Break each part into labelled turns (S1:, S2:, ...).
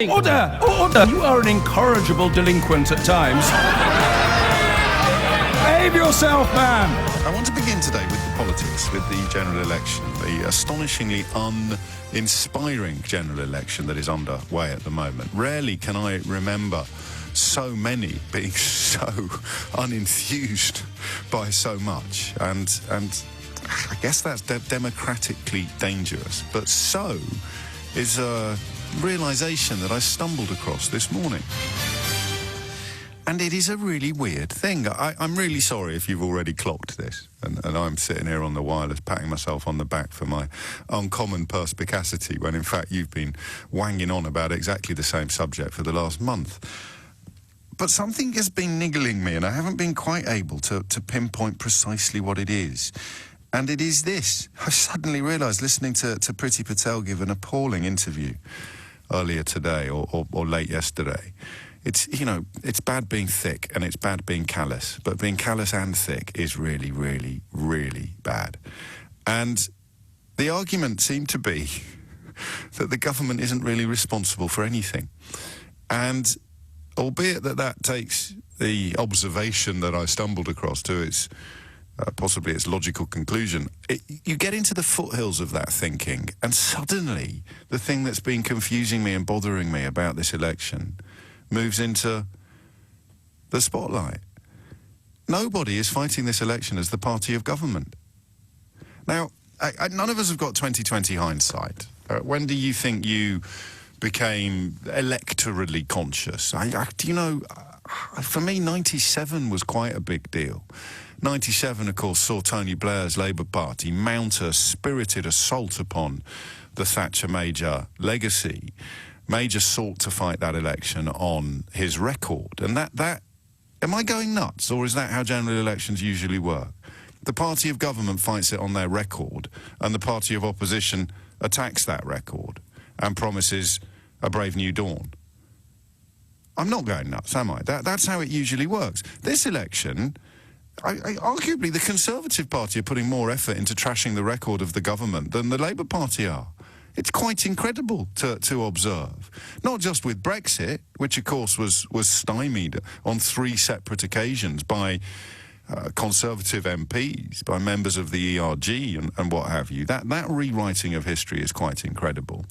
S1: Order! Order! You are an incorrigible delinquent at times. Behave yourself, man!
S2: I want to begin today with the politics, with the general election, the astonishingly uninspiring general election that is underway at the moment. Rarely can I remember so many being so unenthused by so much, and I guess that's democratically dangerous, but so is a realisation that I stumbled across this morning. And it is a really weird thing. I'm really sorry if you've already clocked this, and I'm sitting here on the wireless patting myself on the back for my uncommon perspicacity, when in fact you've been wanging on about exactly the same subject for the last month. But something has been niggling me, and I haven't been quite able to pinpoint precisely what it is. And it is this. I suddenly realised, listening to Priti Patel give an appalling interview earlier today or late yesterday, it's bad being thick and it's bad being callous, but being callous and thick is really, really, really bad. And the argument seemed to be that the government isn't really responsible for anything. And albeit that takes the observation that I stumbled across to its possibly its logical conclusion, you get into the foothills of that thinking, and suddenly the thing that's been confusing me and bothering me about this election moves into the spotlight. Nobody is fighting this election as the party of government. Now, none of us have got 20/20 hindsight. When do you think you became electorally conscious? For me, 97 was quite a big deal. 97, of course, saw Tony Blair's Labour Party mount a spirited assault upon the Thatcher Major legacy. Major sought to fight that election on his record. And that am I going nuts, or is that how general elections usually work? The party of government fights it on their record, and the party of opposition attacks that record and promises a brave new dawn. I'm not going nuts, am I? That's how it usually works. This election, arguably the Conservative Party are putting more effort into trashing the record of the government than the Labour Party are. It's quite incredible to observe. Not just with Brexit, which of course was stymied on 3 separate occasions by Conservative MPs, by members of the ERG and what have you. That rewriting of history is quite incredible.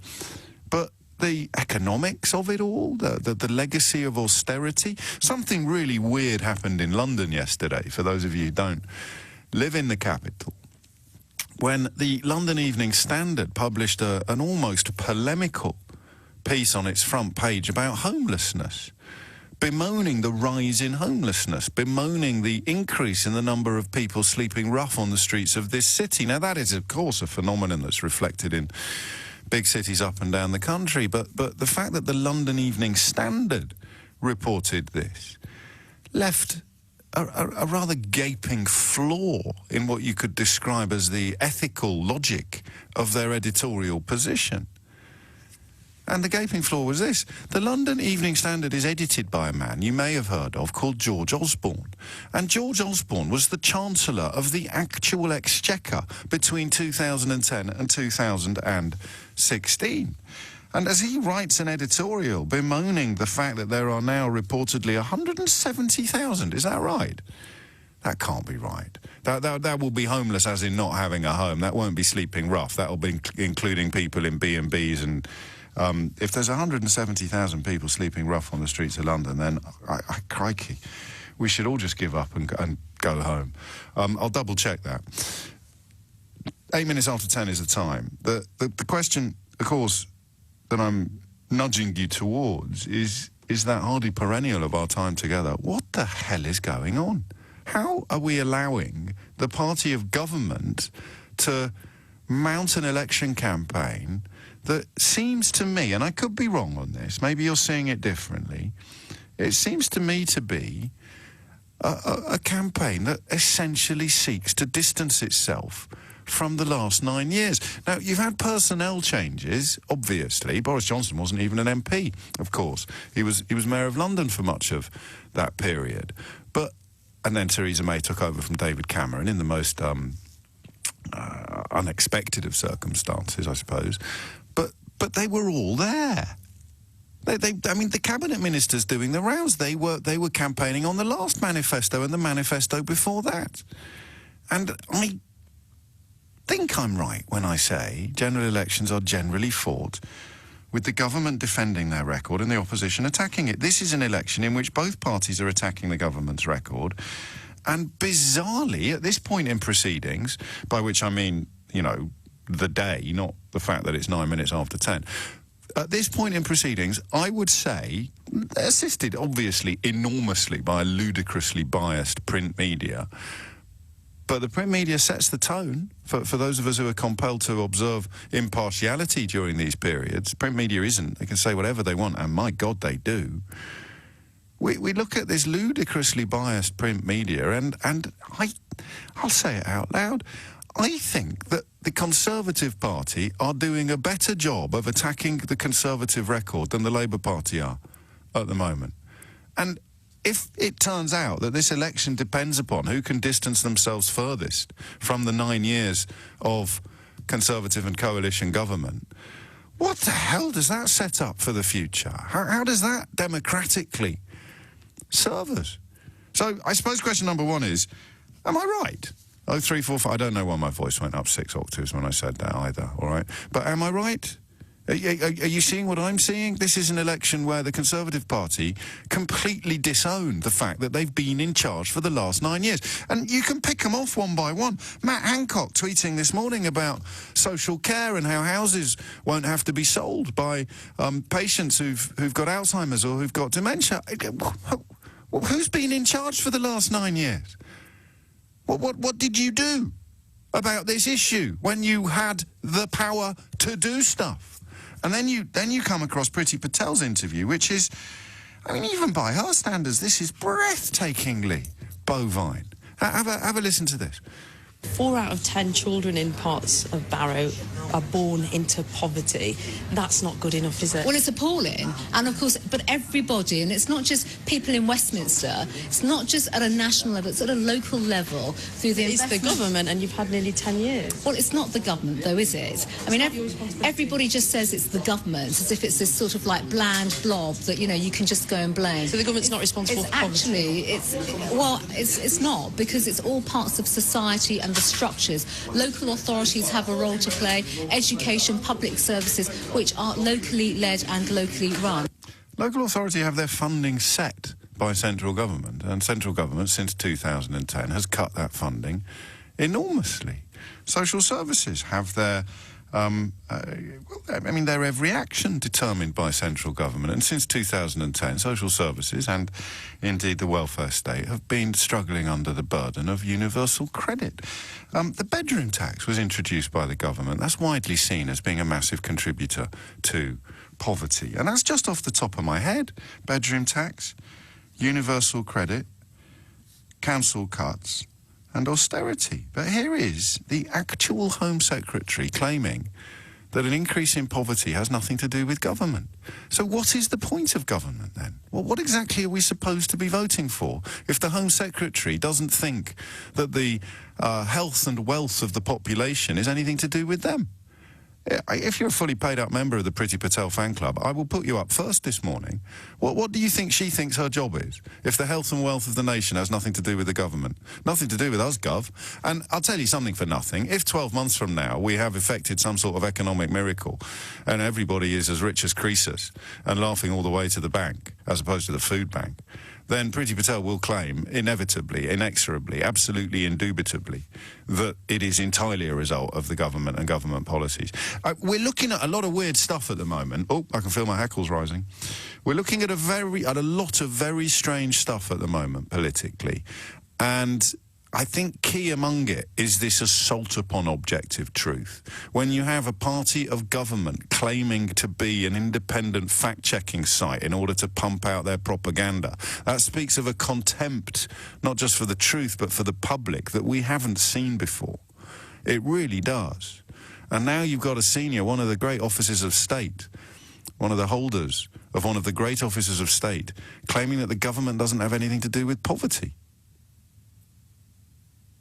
S2: But the economics of it all, the legacy of austerity. Something really weird happened in London yesterday, for those of you who don't live in the capital, when the London Evening Standard published an almost polemical piece on its front page about homelessness, bemoaning the rise in homelessness, bemoaning the increase in the number of people sleeping rough on the streets of this city. Now, that is, of course, a phenomenon that's reflected in big cities up and down the country, but the fact that the London Evening Standard reported this left a rather gaping flaw in what you could describe as the ethical logic of their editorial position. And the gaping flaw was this. The London Evening Standard is edited by a man you may have heard of called George Osborne. And George Osborne was the Chancellor of the actual Exchequer between 2010 and 2016. And as he writes an editorial bemoaning the fact that there are now reportedly 170,000, is that right? That can't be right. That will be homeless as in not having a home. That won't be sleeping rough. That will be including people in B&Bs and... if there's 170,000 people sleeping rough on the streets of London, then, crikey, we should all just give up and go home. I'll double-check that. 8 minutes after 10 is the time. The question, of course, that I'm nudging you towards is that hardy perennial of our time together. What the hell is going on? How are we allowing the party of government to mount an election campaign that seems to me, and I could be wrong on this, maybe you're seeing it differently, it seems to me to be a campaign that essentially seeks to distance itself from the last 9 years. Now, you've had personnel changes, obviously. Boris Johnson wasn't even an MP, of course. He was Mayor of London for much of that period. And then Theresa May took over from David Cameron in the most unexpected of circumstances, I suppose. But they were all there. I mean, the cabinet ministers doing the rounds, they were campaigning on the last manifesto and the manifesto before that. And I think I'm right when I say general elections are generally fought with the government defending their record and the opposition attacking it. This is an election in which both parties are attacking the government's record. And bizarrely, at this point in proceedings, by which I mean, you know, the day, not the fact that it's 9 minutes after 10, at this point in proceedings, I would say, assisted obviously enormously by a ludicrously biased print media, but the print media sets the tone for those of us who are compelled to observe impartiality during these periods. Print media isn't. They can say whatever they want, and my God, they do. We look at this ludicrously biased print media, and I'll say it out loud, I think that the Conservative Party are doing a better job of attacking the Conservative record than the Labour Party are at the moment. And if it turns out that this election depends upon who can distance themselves furthest from the 9 years of Conservative and coalition government, what the hell does that set up for the future? How does that democratically serve us? So I suppose question number one is, am I right? 0345, I don't know why my voice went up 6 octaves when I said that either, all right? But am I right? Are you seeing what I'm seeing? This is an election where the Conservative Party completely disowned the fact that they've been in charge for the last 9 years. And you can pick them off one by one. Matt Hancock tweeting this morning about social care and how houses won't have to be sold by patients who've got Alzheimer's or who've got dementia. Who's been in charge for the last 9 years? What did you do about this issue when you had the power to do stuff? And then you come across Priti Patel's interview, which is, I mean, even by her standards, this is breathtakingly bovine. Have a listen to this.
S3: 4 out of 10 children in parts of Barrow are born into poverty. That's not good enough, is it?
S4: Well, it's appalling. And of course, but everybody, and it's not just people in Westminster, it's not just at a national level, it's at a local level through the
S3: It's the government, and you've had nearly 10 years.
S4: Well, it's not the government, though, is it? I mean, everybody just says it's the government, as if it's this sort of like bland blob that, you know, you can just go and blame.
S3: So the government's not responsible for poverty?
S4: It's not, because it's all parts of society and the structures. Local authorities have a role to play, education, public services, which are locally led and locally run.
S2: Local authority have their funding set by central government, and central government since 2010 has cut that funding enormously. Social services have their their every action determined by central government, and since 2010 social services and indeed the welfare state have been struggling under the burden of universal credit. The bedroom tax was introduced by the government. That's widely seen as being a massive contributor to poverty, and that's just off the top of my head. Bedroom tax, universal credit, council cuts and austerity. But here is the actual Home Secretary claiming that an increase in poverty has nothing to do with government. So what is the point of government then? Well, what exactly are we supposed to be voting for if the Home Secretary doesn't think that the health and wealth of the population is anything to do with them? If you're a fully paid up member of the Priti Patel fan club, I will put you up first this morning. What do you think she thinks her job is? If the health and wealth of the nation has nothing to do with the government, nothing to do with us, Gov. And I'll tell you something for nothing. If 12 months from now we have effected some sort of economic miracle and everybody is as rich as Croesus and laughing all the way to the bank, as opposed to the food bank, then Priti Patel will claim, inevitably, inexorably, absolutely indubitably, that it is entirely a result of the government and government policies. We're looking at a lot of weird stuff at the moment. Oh, I can feel my hackles rising. We're looking at a lot of very strange stuff at the moment, politically. And I think key among it is this assault upon objective truth. When you have a party of government claiming to be an independent fact-checking site in order to pump out their propaganda, that speaks of a contempt, not just for the truth, but for the public, that we haven't seen before. It really does. And now you've got a senior, one of the great officers of state, one of the holders of one of the great officers of state, claiming that the government doesn't have anything to do with poverty.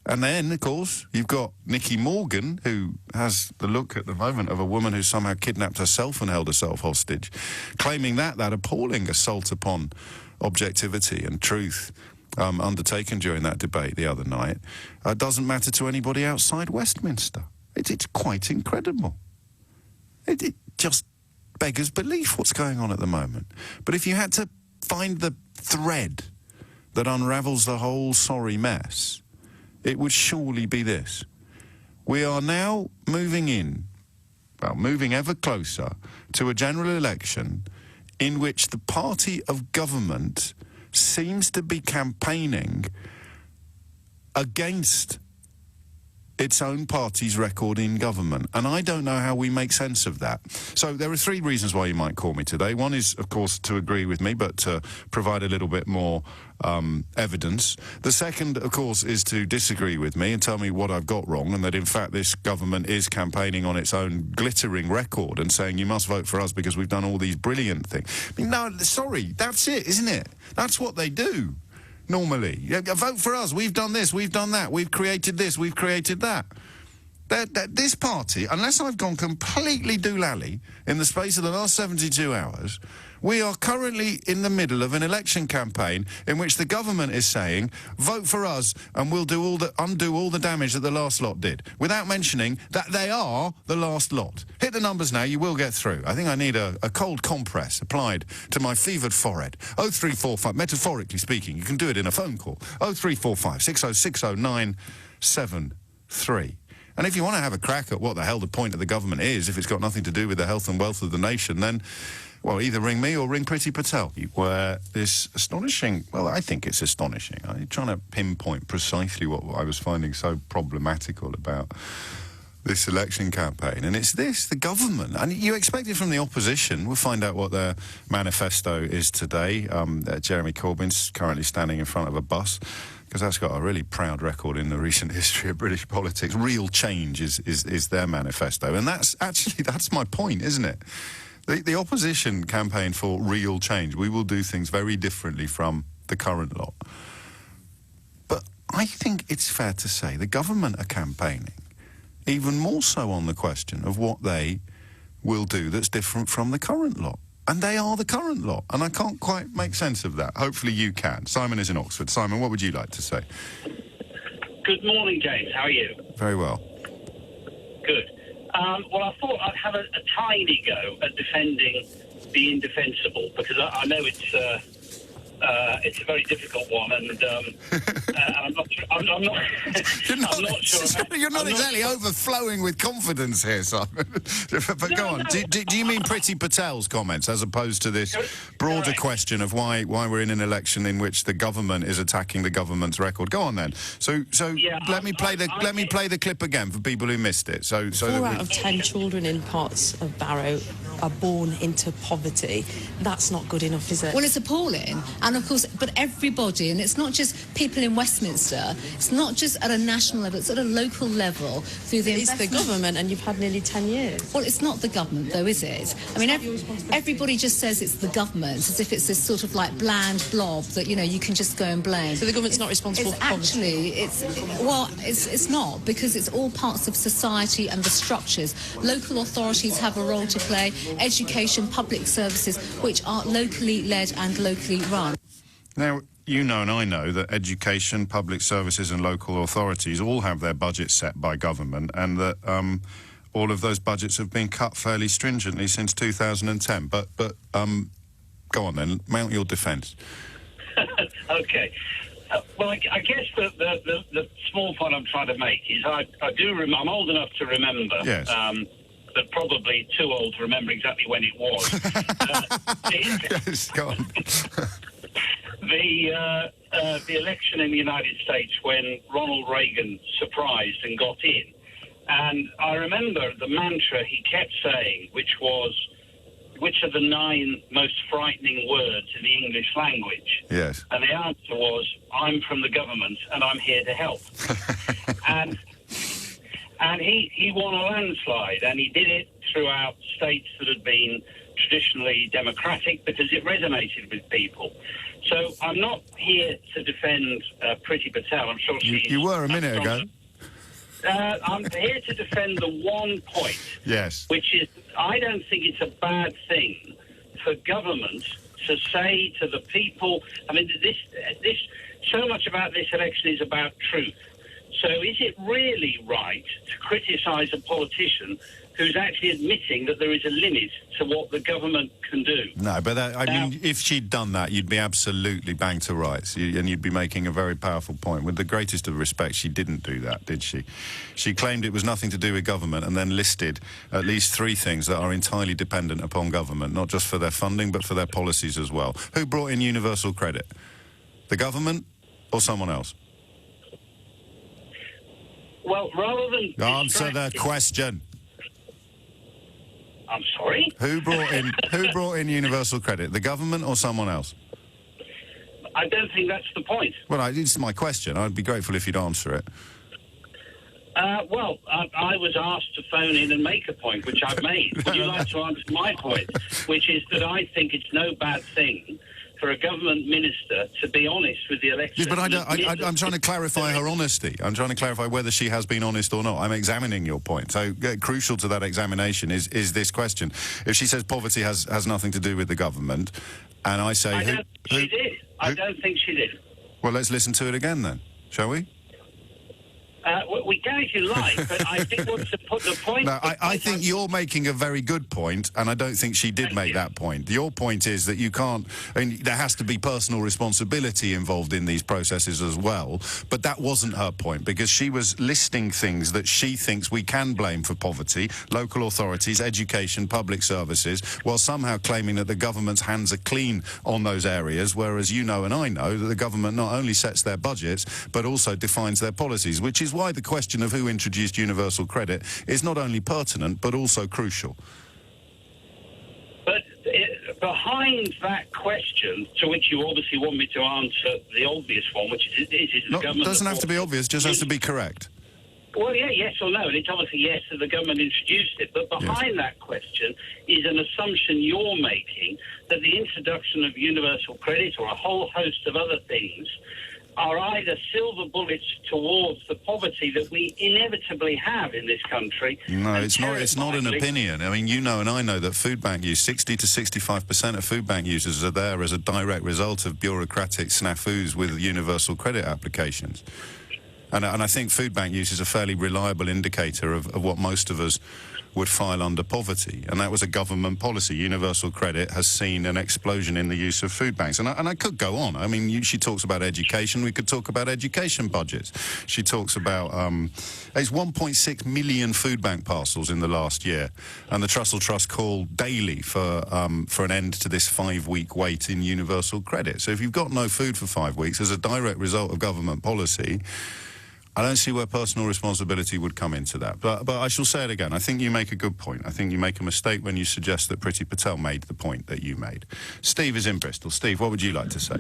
S2: And then, of course, you've got Nicky Morgan, who has the look at the moment of a woman who somehow kidnapped herself and held herself hostage, claiming that appalling assault upon objectivity and truth undertaken during that debate the other night doesn't matter to anybody outside Westminster. It's quite incredible. It just beggars belief what's going on at the moment. But if you had to find the thread that unravels the whole sorry mess, it would surely be this. We are now moving ever closer to a general election in which the party of government seems to be campaigning against its own party's record in government. And I don't know how we make sense of that. So there are three reasons why you might call me today. One is, of course, to agree with me, but to provide a little bit more evidence. The second, of course, is to disagree with me and tell me what I've got wrong, and that, in fact, this government is campaigning on its own glittering record and saying you must vote for us because we've done all these brilliant things. I mean, no, sorry, that's it, isn't it? That's what they do. Normally, vote for us, we've done this, we've done that, we've created this, we've created that. This party, unless I've gone completely doolally in the space of the last 72 hours, we are currently in the middle of an election campaign in which the government is saying, vote for us and we'll undo all the damage that the last lot did, without mentioning that they are the last lot. Hit the numbers now, you will get through. I think I need a cold compress applied to my fevered forehead. 0345, metaphorically speaking, you can do it in a phone call. 0345 6060973. And if you want to have a crack at what the hell the point of the government is, if it's got nothing to do with the health and wealth of the nation, then, well, either ring me or ring Priti Patel, where this astonishing, well, I think it's astonishing. I'm trying to pinpoint precisely what I was finding so problematical about this election campaign. And it's this, the government. And you expect it from the opposition. We'll find out what their manifesto is today. Jeremy Corbyn's currently standing in front of a bus, because that's got a really proud record in the recent history of British politics. Real change is their manifesto. And that's my point, isn't it? The opposition campaign for real change. We will do things very differently from the current lot. But I think it's fair to say the government are campaigning even more so on the question of what they will do that's different from the current lot. And they are the current lot. And I can't quite make sense of that. Hopefully you can. Simon is in Oxford. Simon, what would you like to say?
S5: Good morning, James. How are you?
S2: Very well.
S5: Good. Well, I thought I'd have a tiny go at defending the indefensible, because I know it's a very difficult one, and I'm not sure. I'm not sure.
S2: You're not exactly overflowing with confidence here, Simon. But go on. Do you mean Priti Patel's comments as opposed to this broader question of why we're in an election in which the government is attacking the government's record? Go on then. So yeah, let me play the clip again for people who missed it. So
S3: 4 out of 10 children in parts of Barrow are born into poverty. That's not good enough, is it?
S4: Well, it's appalling. And of course, but everybody, and it's not just people in Westminster, it's not just at a national level, it's at a local level through the
S3: It's the government, and you've had nearly 10 years.
S4: Well, it's not the government, though, is it? I mean, everybody just says it's the government, as if it's this sort of like bland blob that, you can just go and blame.
S3: So the government's not responsible for poverty?
S4: It's not, because it's all parts of society and the structures. Local authorities have a role to play, education, public services, which are locally led and locally run.
S2: Now, you know and I know that education, public services and local authorities all have their budgets set by government, and that all of those budgets have been cut fairly stringently since 2010. But go on then, mount your defence.
S5: Okay. Well, I guess the small point I'm trying to make is I'm old enough to remember.
S2: Yes.
S5: But probably too old to remember exactly when it was.
S2: Yes, go on.
S5: The election in the United States when Ronald Reagan surprised and got in. And I remember the mantra he kept saying, which was, which are the 9 most frightening words in the English language?
S2: Yes.
S5: And the answer was, I'm from the government and I'm here to help. And he won a landslide, and he did it throughout states that had been traditionally democratic because it resonated with people. So I'm not here to defend Priti Patel. I'm sure she's...
S2: You were a minute ago.
S5: I'm here to defend the one point,
S2: yes,
S5: which is I don't think it's a bad thing for government to say to the people. I mean, this so much about this election is about truth. So is it really right to criticise a politician who's actually admitting that there is a limit to what the government can do?
S2: No, but I mean, if she'd done that, you'd be absolutely banged to rights, and you'd be making a very powerful point. With the greatest of respect, she didn't do that, did she? She claimed it was nothing to do with government and then listed at least 3 things that are entirely dependent upon government, not just for their funding, but for their policies as well. Who brought in universal credit? The government or someone else?
S5: Well, rather than...
S2: Answer the question.
S5: I'm sorry?
S2: Who brought in universal credit? The government or someone else?
S5: I don't think that's the point.
S2: Well, it's my question. I'd be grateful if you'd answer it.
S5: Well, I was asked to phone in and make a point, which I've made. Would you like to answer my point, which is that I think it's no bad thing for a government minister to be honest with the electorate.
S2: Yes, but I'm trying to clarify her honesty. I'm trying to clarify whether she has been honest or not. I'm examining your point. So crucial to that examination is this question. If she says poverty has nothing to do with the government, and I say...
S5: I don't think she did.
S2: Well, let's listen to it again then, shall we?
S5: We can if you like, but I think what's the point...
S2: No, I think you're making a very good point, and I don't think she did make that point. Your point is that you can't... I mean, there has to be personal responsibility involved in these processes as well, but that wasn't her point, because she was listing things that she thinks we can blame for poverty, local authorities, education, public services, while somehow claiming that the government's hands are clean on those areas, whereas you know and I know that the government not only sets their budgets, but also defines their policies, which is why the question of who introduced universal credit is not only pertinent but also crucial.
S5: But behind that question, to which you obviously want me to answer the obvious one, which is the government... It
S2: doesn't have to be obvious, just has to be correct.
S5: Well, yeah, yes or no, and it's obviously yes that the government introduced it, but behind that question is an assumption you're making that the introduction of universal credit or a whole host of other things are either silver bullets towards the poverty that we inevitably have in this country.
S2: No, it's not an opinion. I mean, you know and I know that food bank use, 60 to 65% of food bank users are there as a direct result of bureaucratic snafus with universal credit applications. And I think food bank use is a fairly reliable indicator of what most of us would file under poverty, and that was a government policy. Universal credit has seen an explosion in the use of food banks, and I could go on. I mean, she talks about education. We could talk about education budgets. She talks about it's 1.6 million food bank parcels in the last year, and the Trussell Trust called daily for an end to this 5-week wait in universal credit. So if you've got no food for 5 weeks as a direct result of government policy, I don't see where personal responsibility would come into that. But I shall say it again. I think you make a good point. I think you make a mistake when you suggest that Priti Patel made the point that you made. Steve is in Bristol. Steve, what would you like to say?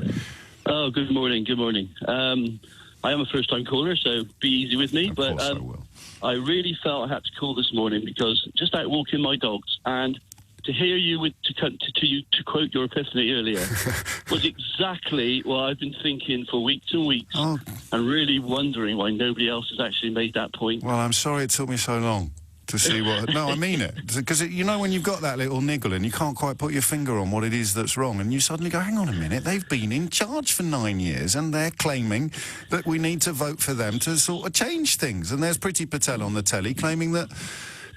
S6: Oh, good morning. Good morning. I am a first-time caller, so be easy with me.
S2: Of course I will.
S6: I really felt I had to call this morning because just out walking my dogs and to hear you to quote your epiphany earlier was exactly what I've been thinking for weeks and weeks, and really wondering why nobody else has actually made that point.
S2: Well, I'm sorry it took me so long to see what... No, I mean it. Because, you know, when you've got that little niggle and you can't quite put your finger on what it is that's wrong, and you suddenly go, hang on a minute, they've been in charge for 9 years and they're claiming that we need to vote for them to sort of change things. And there's Priti Patel on the telly claiming that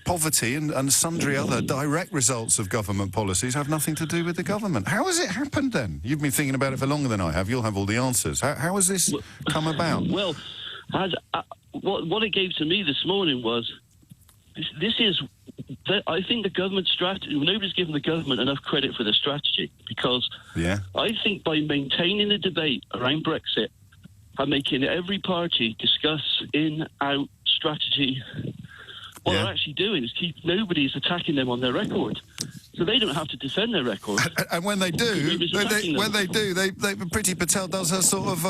S2: poverty and sundry other direct results of government policies have nothing to do with the government. How has it happened then? You've been thinking about it for longer than I have. You'll have all the answers. How has this come about?
S6: Well, what it gave to me this morning was, this is, I think the government strategy, nobody's given the government enough credit for the strategy, because I think by maintaining the debate around Brexit and making every party discuss in-out strategy, what they're actually doing is nobody's attacking them on their record. So they don't have to defend their record.
S2: And when they do, Priti Patel does her sort of,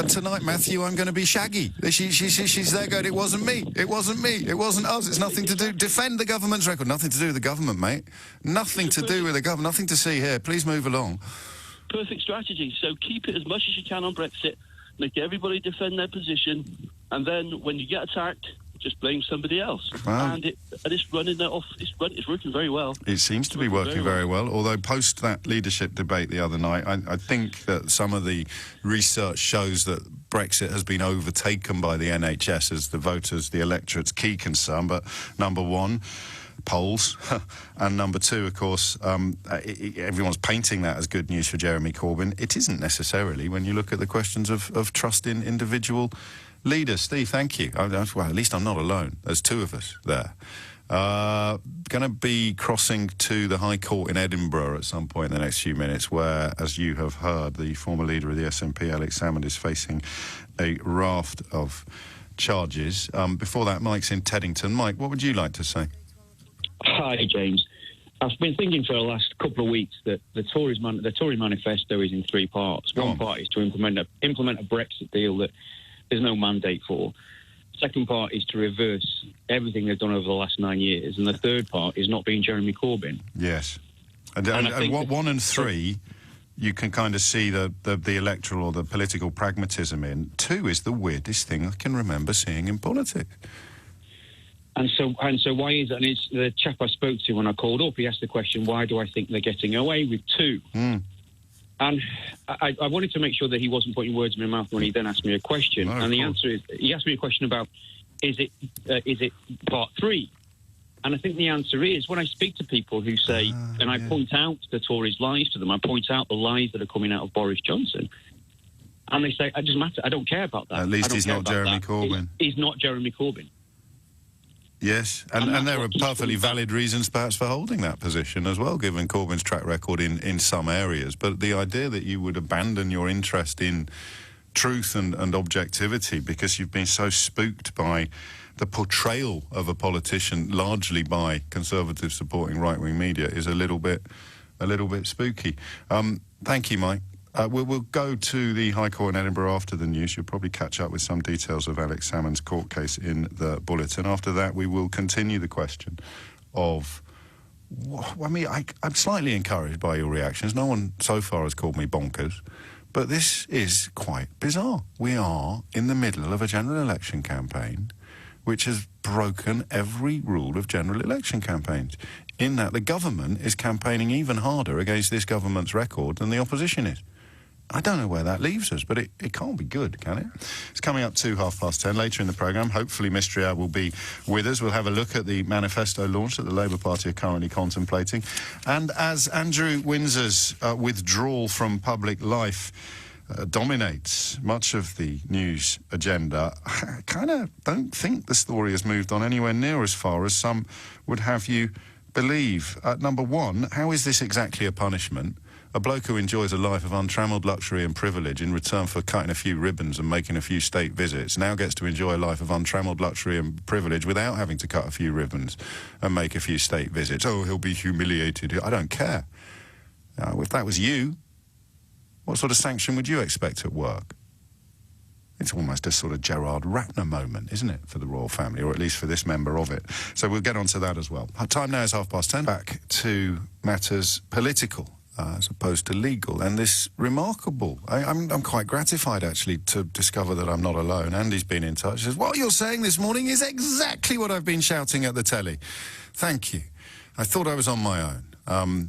S2: tonight, Matthew, I'm going to be Shaggy. She's there going, it wasn't me, it wasn't me, it wasn't us, it's nothing to do, defend the government's record. Nothing to do with the government, mate. Nothing to do with the government, nothing to see here. Please move along.
S6: Perfect strategy. So keep it as much as you can on Brexit, make everybody defend their position, and then when you get attacked, just blame somebody else. Wow. And it's running that off. It's working very well.
S2: It seems to be working very well. Although post that leadership debate the other night, I think that some of the research shows that Brexit has been overtaken by the NHS as the voters, the electorate's key concern. But number one, polls, and number two, of course, everyone's painting that as good news for Jeremy Corbyn. It isn't necessarily when you look at the questions of trust in individual leaders. Steve, thank you. Well, at least I'm not alone. There's two of us there. Going to be crossing to the High Court in Edinburgh at some point in the next few minutes, where, as you have heard, the former leader of the SNP, Alex Salmond, is facing a raft of charges. Before that, Mike's in Teddington. Mike, what would you like to say?
S7: Hi, James. I've been thinking for the last couple of weeks that the Tory manifesto is in three parts. One part is to implement a Brexit deal that there's no mandate for. Second part is to reverse everything they've done over the last 9 years. And the third part is not being Jeremy Corbyn.
S2: Yes. And what 1 and 3, you can kind of see the electoral or the political pragmatism in. 2 is the weirdest thing I can remember seeing in politics.
S7: And so why is that? And it's the chap I spoke to when I called up, he asked the question, why do I think they're getting away with 2? And I wanted to make sure that he wasn't putting words in my mouth when he then asked me a question. And the answer is, he asked me a question about, is it part 3? And I think the answer is, when I speak to people who say, and I point out the Tories' lies to them, I point out the lies that are coming out of Boris Johnson, and they say, it doesn't matter, I don't care about that.
S2: At least he's not Jeremy Corbyn.
S7: He's not Jeremy Corbyn.
S2: Yes, and there are perfectly valid reasons perhaps for holding that position as well, given Corbyn's track record in some areas. But the idea that you would abandon your interest in truth and objectivity because you've been so spooked by the portrayal of a politician largely by Conservative supporting right-wing media is a little bit spooky. Thank you, Mike. We'll go to the High Court in Edinburgh after the news. You'll probably catch up with some details of Alex Salmond's court case in the bulletin. After that, we will continue the question of... I mean, I'm slightly encouraged by your reactions. No one so far has called me bonkers, but this is quite bizarre. We are in the middle of a general election campaign which has broken every rule of general election campaigns, in that the government is campaigning even harder against this government's record than the opposition is. I don't know where that leaves us, but it can't be good, can it? It's coming up to 10:30 later in the programme. Hopefully Mistria will be with us. We'll have a look at the manifesto launch that the Labour Party are currently contemplating. And as Andrew Windsor's withdrawal from public life dominates much of the news agenda, I kind of don't think the story has moved on anywhere near as far as some would have you believe. Number one, how is this exactly a punishment? A bloke who enjoys a life of untrammelled luxury and privilege in return for cutting a few ribbons and making a few state visits now gets to enjoy a life of untrammelled luxury and privilege without having to cut a few ribbons and make a few state visits. Oh, he'll be humiliated. I don't care. If that was you, what sort of sanction would you expect at work? It's almost a sort of Gerard Ratner moment, isn't it, for the royal family, or at least for this member of it. So we'll get on to that as well. Our time now is 10:30. Back to matters political as opposed to legal. And this remarkable... I'm quite gratified, actually, to discover that I'm not alone. Andy's been in touch. He says, what you're saying this morning is exactly what I've been shouting at the telly. Thank you. I thought I was on my own.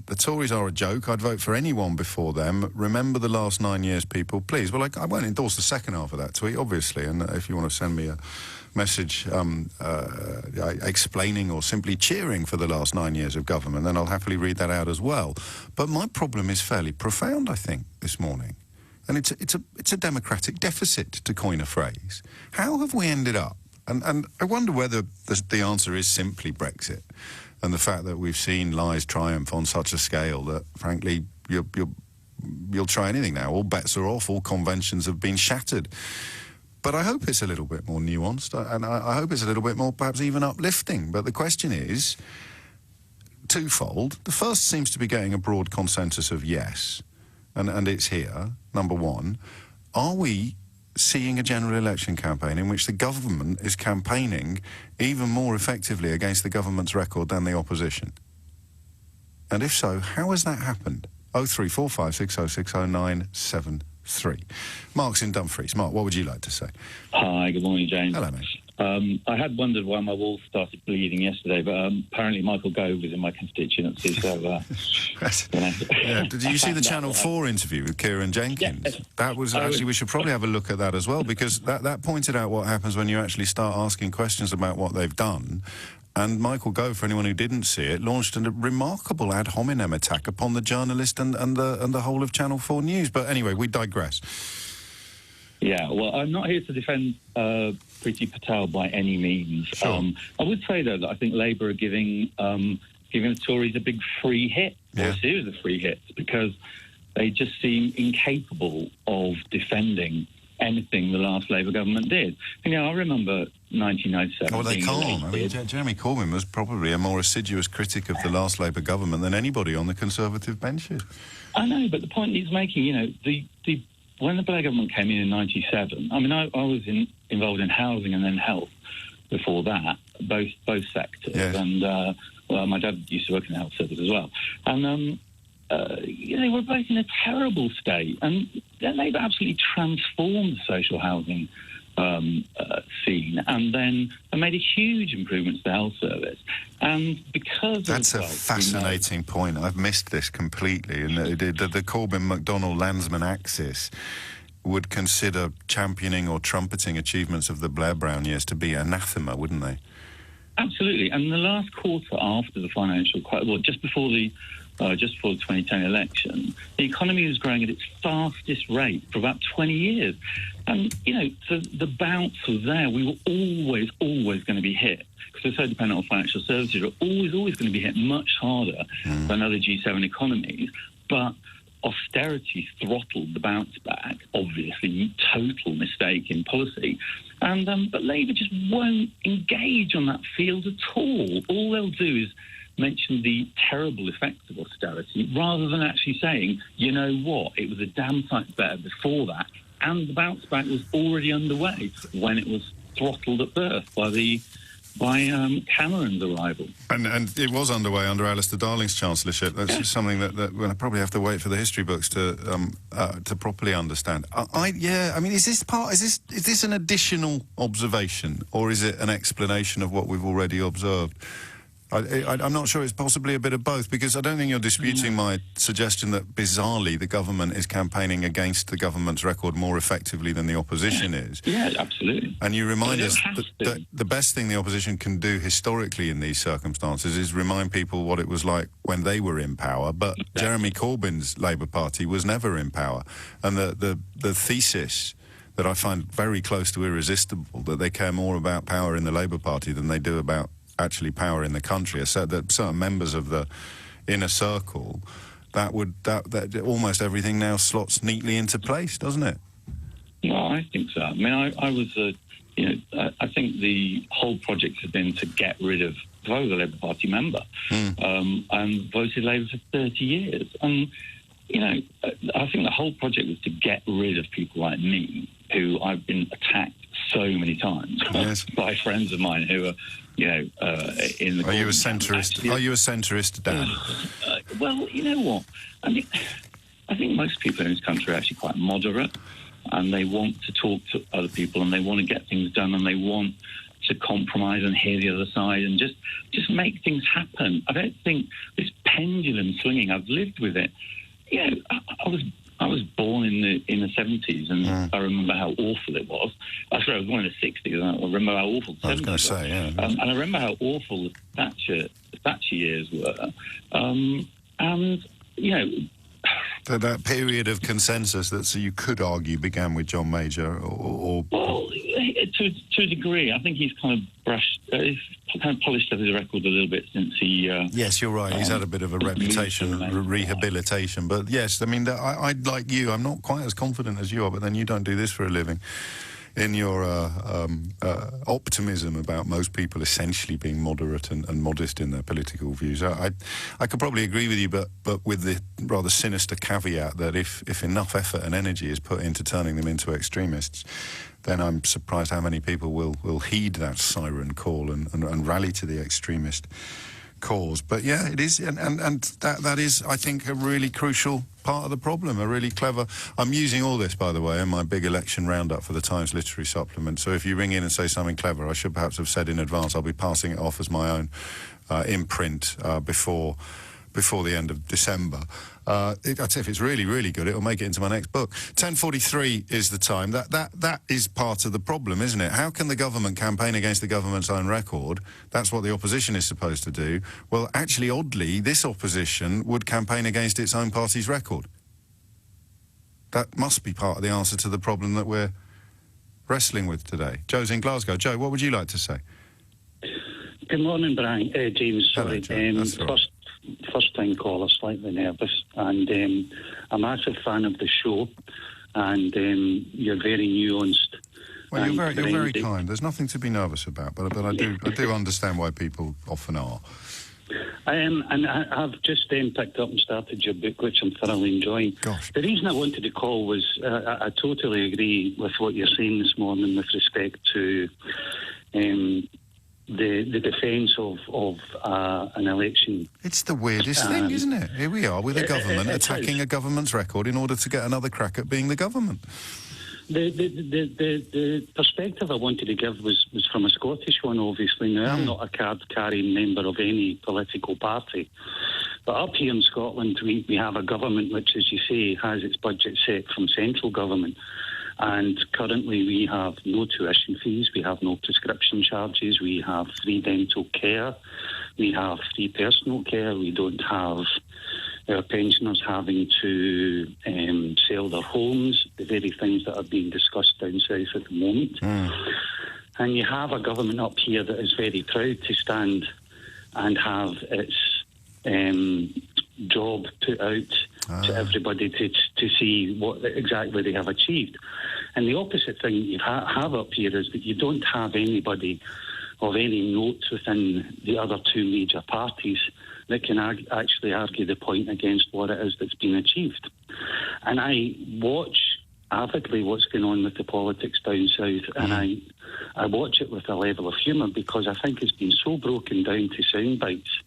S2: The Tories are a joke. I'd vote for anyone before them. Remember the last 9 years, people, please. Well, I won't endorse the second half of that tweet, obviously, and if you want to send me a message explaining or simply cheering for the last 9 years of government, then I'll happily read that out as well. But my problem is fairly profound, I think, this morning. And it's a democratic deficit, to coin a phrase. How have we ended up? And I wonder whether the answer is simply Brexit, and the fact that we've seen lies triumph on such a scale that, frankly, you'll try anything now. All bets are off. All conventions have been shattered. But I hope it's a little bit more nuanced, and I hope it's a little bit more, perhaps even uplifting. But the question is, twofold. The first seems to be getting a broad consensus of yes, and it's here, number one. Are we seeing a general election campaign in which the government is campaigning even more effectively against the government's record than the opposition? And if so, how has that happened? 03456060973. Mark's in Dumfries. Mark, what would you like to say?
S8: Hi, good morning, James.
S2: Hello, mate.
S8: I had wondered why my wall started bleeding yesterday, but apparently Michael Gove was in my constituency, so...
S2: Yeah. Did you see the Channel 4 interview with Kieran Jenkins?
S8: Yes.
S2: That was actually... We should probably have a look at that as well, because that pointed out what happens when you actually start asking questions about what they've done. And Michael Gove, for anyone who didn't see it, launched a remarkable ad hominem attack upon the journalist and the whole of Channel 4 News. But anyway, we digress.
S8: Yeah, well, I'm not here to defend Priti Patel by any means.
S2: Sure.
S8: I would say, though, that I think Labour are giving the Tories a big free hit, or a series of free hits, because they just seem incapable of defending anything the last Labour government did. You know, I remember 1997.
S2: Well, they can't. I mean, Jeremy Corbyn was probably a more assiduous critic of the last Labour government than anybody on the Conservative benches.
S8: I know, but the point he's making, you know, when the Blair government came in 97, I mean, I was involved in housing and then health before that, both sectors.
S2: Yes.
S8: And, well, my dad used to work in the health service as well. And, they were both in a terrible state. And they've absolutely transformed the social housing scene, and then they made a huge improvement to the health service. And because
S2: that's a fascinating point. I've missed this completely. And the Corbyn-McDonnell-Landsman axis would consider championing or trumpeting achievements of the Blair-Brown years to be anathema, wouldn't they?
S8: Absolutely. And the last quarter after the financial crisis, well, just before the 2010 election, the economy was growing at its fastest rate for about 20 years. And, you know, so the bounce was there. We were always going to be hit, because we're so dependent on financial services. We're always going to be hit much harder than other G7 economies. But austerity throttled the bounce back, obviously, total mistake in policy. And but Labour just won't engage on that field at all. All they'll do is mention the terrible effects of austerity rather than actually saying, you know what, it was a damn sight better before that, and the bounce back was already underway when it was throttled at birth by Cameron's arrival. And
S2: it was underway under Alistair Darling's chancellorship. That's just something that we'll probably have to wait for the history books to properly understand. I mean, is this an additional observation, or is it an explanation of what we've already observed? I'm not sure. It's possibly a bit of both, because I don't think you're disputing my suggestion that, bizarrely, the government is campaigning against the government's record more effectively than the opposition is.
S8: Yeah, absolutely.
S2: And you remind us that the best thing the opposition can do historically in these circumstances is remind people what it was like when they were in power. But Jeremy Corbyn's Labour Party was never in power. And the thesis that I find very close to irresistible, that they care more about power in the Labour Party than they do about actually power in the country, that certain members of the inner circle, that almost everything now slots neatly into place, doesn't it?
S8: Well, I think so. I mean, I think the whole project has been to get rid of. I was a Labour Party member and voted Labour for 30 years, and you know, I think the whole project was to get rid of people like me, who I've been attacked so many times by friends of mine who are, you know, in the...
S2: Are you a centrist? Are you a centrist, Dan?
S8: Well, you know what? I mean, I think most people in this country are actually quite moderate, and they want to talk to other people, and they want to get things done, and they want to compromise and hear the other side and just make things happen. I don't think this pendulum swinging, I've lived with it. You know, I was born in the 70s, and I remember how awful it was. I was born in the 60s, and I remember how awful the 70s
S2: I was going to say, yeah.
S8: And I remember how awful the Thatcher years were. And, you know...
S2: That period of consensus that you could argue began with John Major, or...
S8: Well, to a degree. I think he's kind of he's kind of polished up his record a little bit since he...
S2: yes, you're right. He's had a bit of a reputation, rehabilitation. But yes, I mean, I like you, I'm not quite as confident as you are, but then you don't do this for a living. optimism about most people essentially being moderate and modest in their political views. I could probably agree with you, but with the rather sinister caveat that if enough effort and energy is put into turning them into extremists, then I'm surprised how many people will heed that siren call and rally to the extremist cause. But yeah, it is, and that is, I think, a really crucial part of the problem, a really clever... I'm using all this, by the way, in my big election roundup for the Times Literary Supplement, so if you ring in and say something clever, I should perhaps have said in advance I'll be passing it off as my own imprint before the end of December. I'd say if it's really, really good, it'll make it into my next book. 10:43 is the time. That is part of the problem, isn't it? How can the government campaign against the government's own record? That's what the opposition is supposed to do. Well, actually, oddly, this opposition would campaign against its own party's record. That must be part of the answer to the problem that we're wrestling with today. Joe's in Glasgow. Joe, what would you like to say?
S9: Good morning, Brian. James, sorry.
S2: Hello, Joe. That's
S9: First time caller, slightly nervous, and a massive fan of the show, and you're very nuanced.
S2: Well, you're very kind. There's nothing to be nervous about, but I do understand why people often are.
S9: And I've just picked up and started your book, which I'm thoroughly enjoying.
S2: Gosh.
S9: The reason I wanted to call was I totally agree with what you're saying this morning with respect to the defence of an election.
S2: It's the weirdest thing, isn't it? Here we are with a government attacking a government's record in order to get another crack at being the government.
S9: The perspective I wanted to give was from a Scottish one, obviously. Now, I'm not a card-carrying member of any political party, but up here in Scotland, we have a government which, as you say, has its budget set from central government. And currently we have no tuition fees, we have no prescription charges, we have free dental care, we have free personal care, we don't have our pensioners having to sell their homes, the very things that are being discussed down south at the moment. And you have a government up here that is very proud to stand and have its job put out to everybody to see what exactly they have achieved. And the opposite thing you have up here is that you don't have anybody of any note within the other two major parties that can actually argue the point against what it is that's been achieved. And I watch avidly what's going on with the politics down south, and I watch it with a level of humour because I think it's been so broken down to sound bites.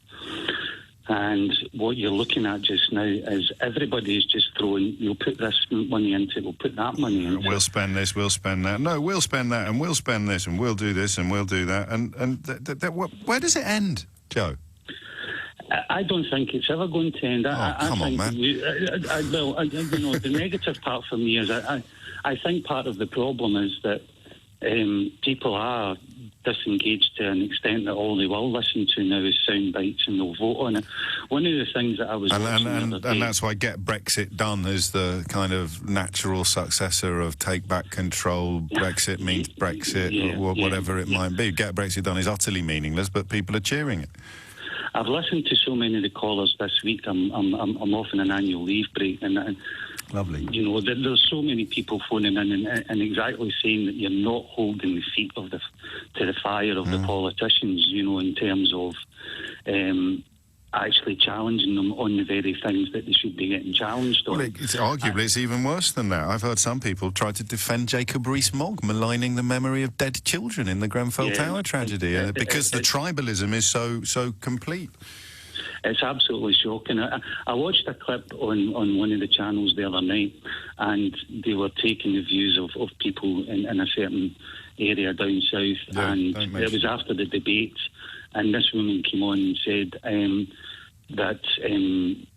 S9: And what you're looking at just now is everybody is just throwing, you'll put this money into it, we'll put that money into it.
S2: We'll spend this, we'll spend that. No, we'll spend that, and we'll spend this, and we'll do this, and we'll do that. And where does it end, Joe?
S9: I don't think it's ever going to end.
S2: Come on, man.
S9: The negative part for me is I think part of the problem is that people are disengaged to an extent that all they will listen to now is sound bites and they'll vote on it. One of the things that I was
S2: and that's why Get Brexit Done is the kind of natural successor of Take Back Control. Brexit means Brexit, or whatever it might be. Get Brexit Done is utterly meaningless, but people are cheering it.
S9: I've listened to so many of the callers this week. I'm off on an annual leave break, and
S2: lovely.
S9: You know, there's so many people phoning in and exactly saying that you're not holding the feet to the fire of the politicians. You know, in terms of actually challenging them on the very things that they should be getting challenged on.
S2: Well, it's even worse than that. I've heard some people try to defend Jacob Rees-Mogg, maligning the memory of dead children in the Grenfell Tower tragedy, because the tribalism is so complete.
S9: It's absolutely shocking. I watched a clip on one of the channels the other night, and they were taking the views of people in a certain area down south, and it was after the debate, and this woman came on and said that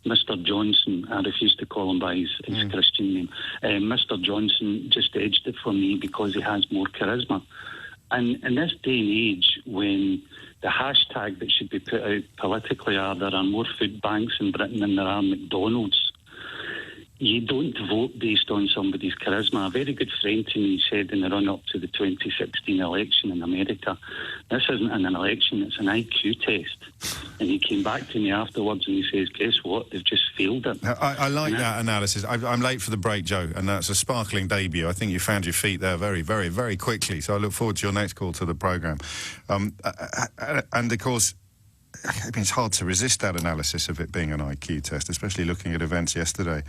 S9: Mr. Johnson, I refuse to call him by his Christian name, Mr. Johnson just edged it for me because he has more charisma. And in this day and age, when the hashtag that should be put out politically are there are more food banks in Britain than there are McDonald's, you don't vote based on somebody's charisma. A very good friend to me said in the run-up to the 2016 election in America, this isn't an election, it's an IQ test. And he came back to me afterwards and he says, guess what, they've just failed it.
S2: I like that analysis. I'm late for the break, Joe, and that's a sparkling debut. I think you found your feet there very, very, very quickly, so I look forward to your next call to the programme. And, of course, I mean, it's hard to resist that analysis of it being an IQ test, especially looking at events yesterday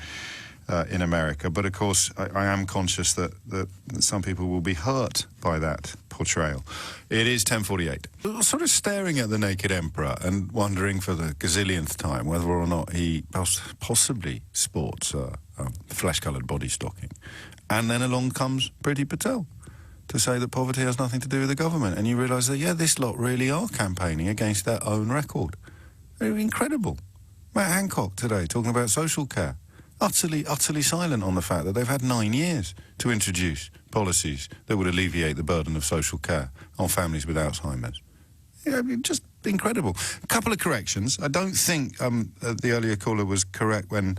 S2: in America. But, of course, I am conscious that some people will be hurt by that portrayal. It is 10:48. Sort of staring at the naked emperor and wondering for the gazillionth time whether or not he possibly sports a flesh-coloured body stocking. And then along comes Priti Patel to say that poverty has nothing to do with the government. And you realise that, yeah, this lot really are campaigning against their own record. They're incredible. Matt Hancock today talking about social care. Utterly silent on the fact that they've had 9 years to introduce policies that would alleviate the burden of social care on families with Alzheimer's. Yeah, just incredible. A couple of corrections. I don't think the earlier caller was correct when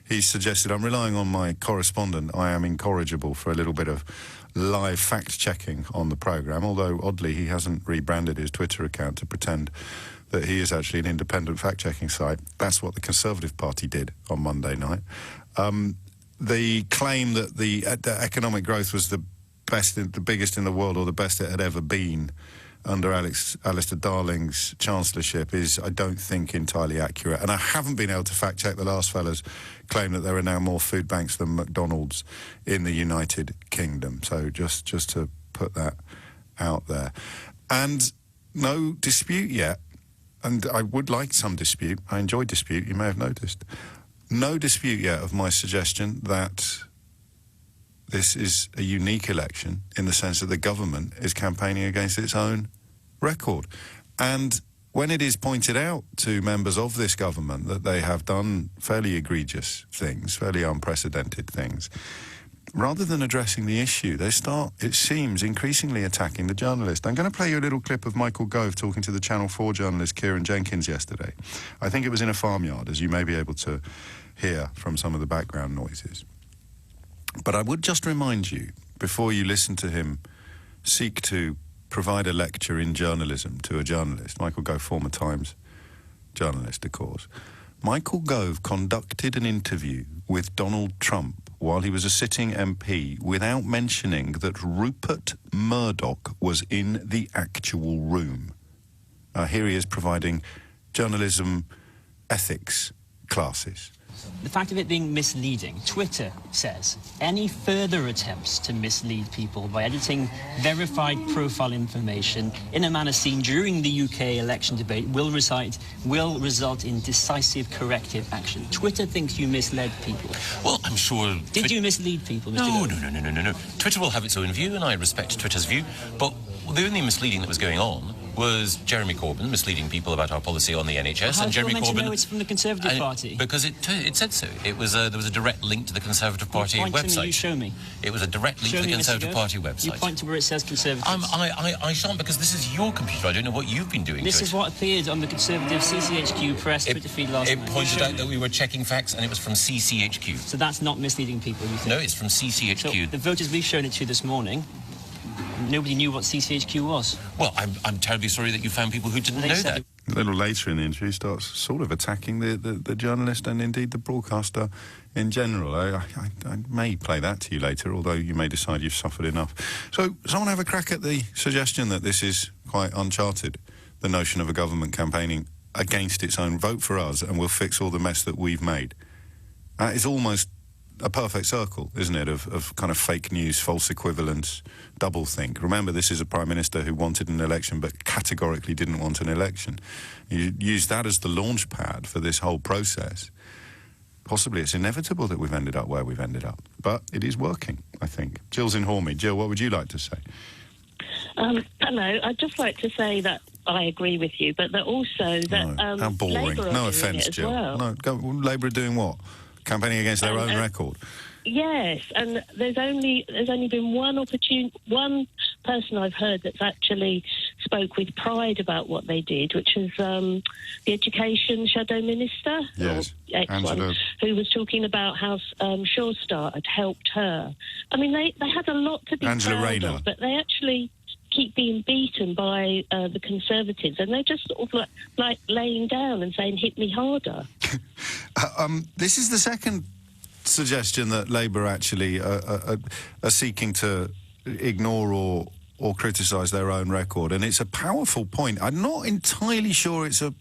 S2: he suggested I'm relying on my correspondent. I am incorrigible for a little bit of live fact-checking on the programme, although, oddly, he hasn't rebranded his Twitter account to pretend that he is actually an independent fact-checking site. That's what the Conservative Party did on Monday night. The claim that the economic growth was the biggest in the world, or the best it had ever been under Alistair Darling's chancellorship is, I don't think, entirely accurate. And I haven't been able to fact-check the last fella's claim that there are now more food banks than McDonald's in the United Kingdom. So just to put that out there. And no dispute yet, and I would like some dispute. I enjoy dispute, you may have noticed. No dispute yet of my suggestion that this is a unique election in the sense that the government is campaigning against its own record. And when it is pointed out to members of this government that they have done fairly egregious things, fairly unprecedented things, rather than addressing the issue, they start, it seems, increasingly attacking the journalist. I'm going to play you a little clip of Michael Gove talking to the Channel 4 journalist Kieran Jenkins yesterday. I think it was in a farmyard, as you may be able to hear from some of the background noises. But I would just remind you, before you listen to him seek to provide a lecture in journalism to a journalist, Michael Gove, former Times journalist, of course, Michael Gove conducted an interview with Donald Trump while he was a sitting MP without mentioning that Rupert Murdoch was in the actual room. Here he is providing journalism ethics classes.
S10: The fact of it being misleading, Twitter says any further attempts to mislead people by editing verified profile information in a manner seen during the UK election debate will result in decisive corrective action. Twitter thinks you misled people.
S11: Well, I'm sure...
S10: Did you mislead people, Mr.
S11: No. Twitter will have its own view, and I respect Twitter's view, but the only misleading that was going on was Jeremy Corbyn misleading people about our policy on the NHS.
S10: How
S11: and Jeremy
S10: meant
S11: Corbyn...
S10: to know it's from the Conservative Party?
S11: Because it said so. It was there was a direct link to the Conservative Party website.
S10: To me, you show me.
S11: It was a direct link to the Conservative Party website.
S10: You point to where it says Conservative.
S11: I shan't, because this is your computer. I don't know what you've been doing.
S10: This is what appeared on the Conservative CCHQ press Twitter feed last night.
S11: It pointed out that we were checking facts, and it was from CCHQ.
S10: So that's not misleading people, you think?
S11: No, it's from CCHQ.
S10: So the voters we've shown it to this morning, nobody knew what CCHQ was.
S11: Well, I'm terribly sorry that you found people who didn't know that.
S2: A little later in the interview, he starts sort of attacking the journalist and indeed the broadcaster in general. I may play that to you later, although you may decide you've suffered enough. So, someone have a crack at the suggestion that this is quite uncharted, the notion of a government campaigning against its own. Vote for us and we'll fix all the mess that we've made. It's almost a perfect circle, isn't it, of kind of fake news, false equivalence, doublethink. Remember, this is a Prime Minister who wanted an election but categorically didn't want an election. You use that as the launch pad for this whole process. Possibly it's inevitable that we've ended up where we've ended up, but it is working, I think. Jill's in Hornby. Jill, what would you like to say?
S12: Hello, I'd just like to say that I agree with you, but that also that...
S2: how boring. No offence, Jill.
S12: Well.
S2: No, Labour are doing what? Campaigning against their own record.
S12: Yes, and there's only been one person I've heard that's actually spoke with pride about what they did, which was the Education Shadow Minister,
S2: yes,
S12: or ex-one, who was talking about how Sure Start had helped her. I mean, they had a lot to be
S2: Angela
S12: proud
S2: Rayner.
S12: of, but they actually keep being beaten by the Conservatives, and they're just sort of like laying down and saying, hit me harder.
S2: This is the second suggestion that Labour actually are seeking to ignore or criticise their own record, and it's a powerful point. I'm not entirely sure it's a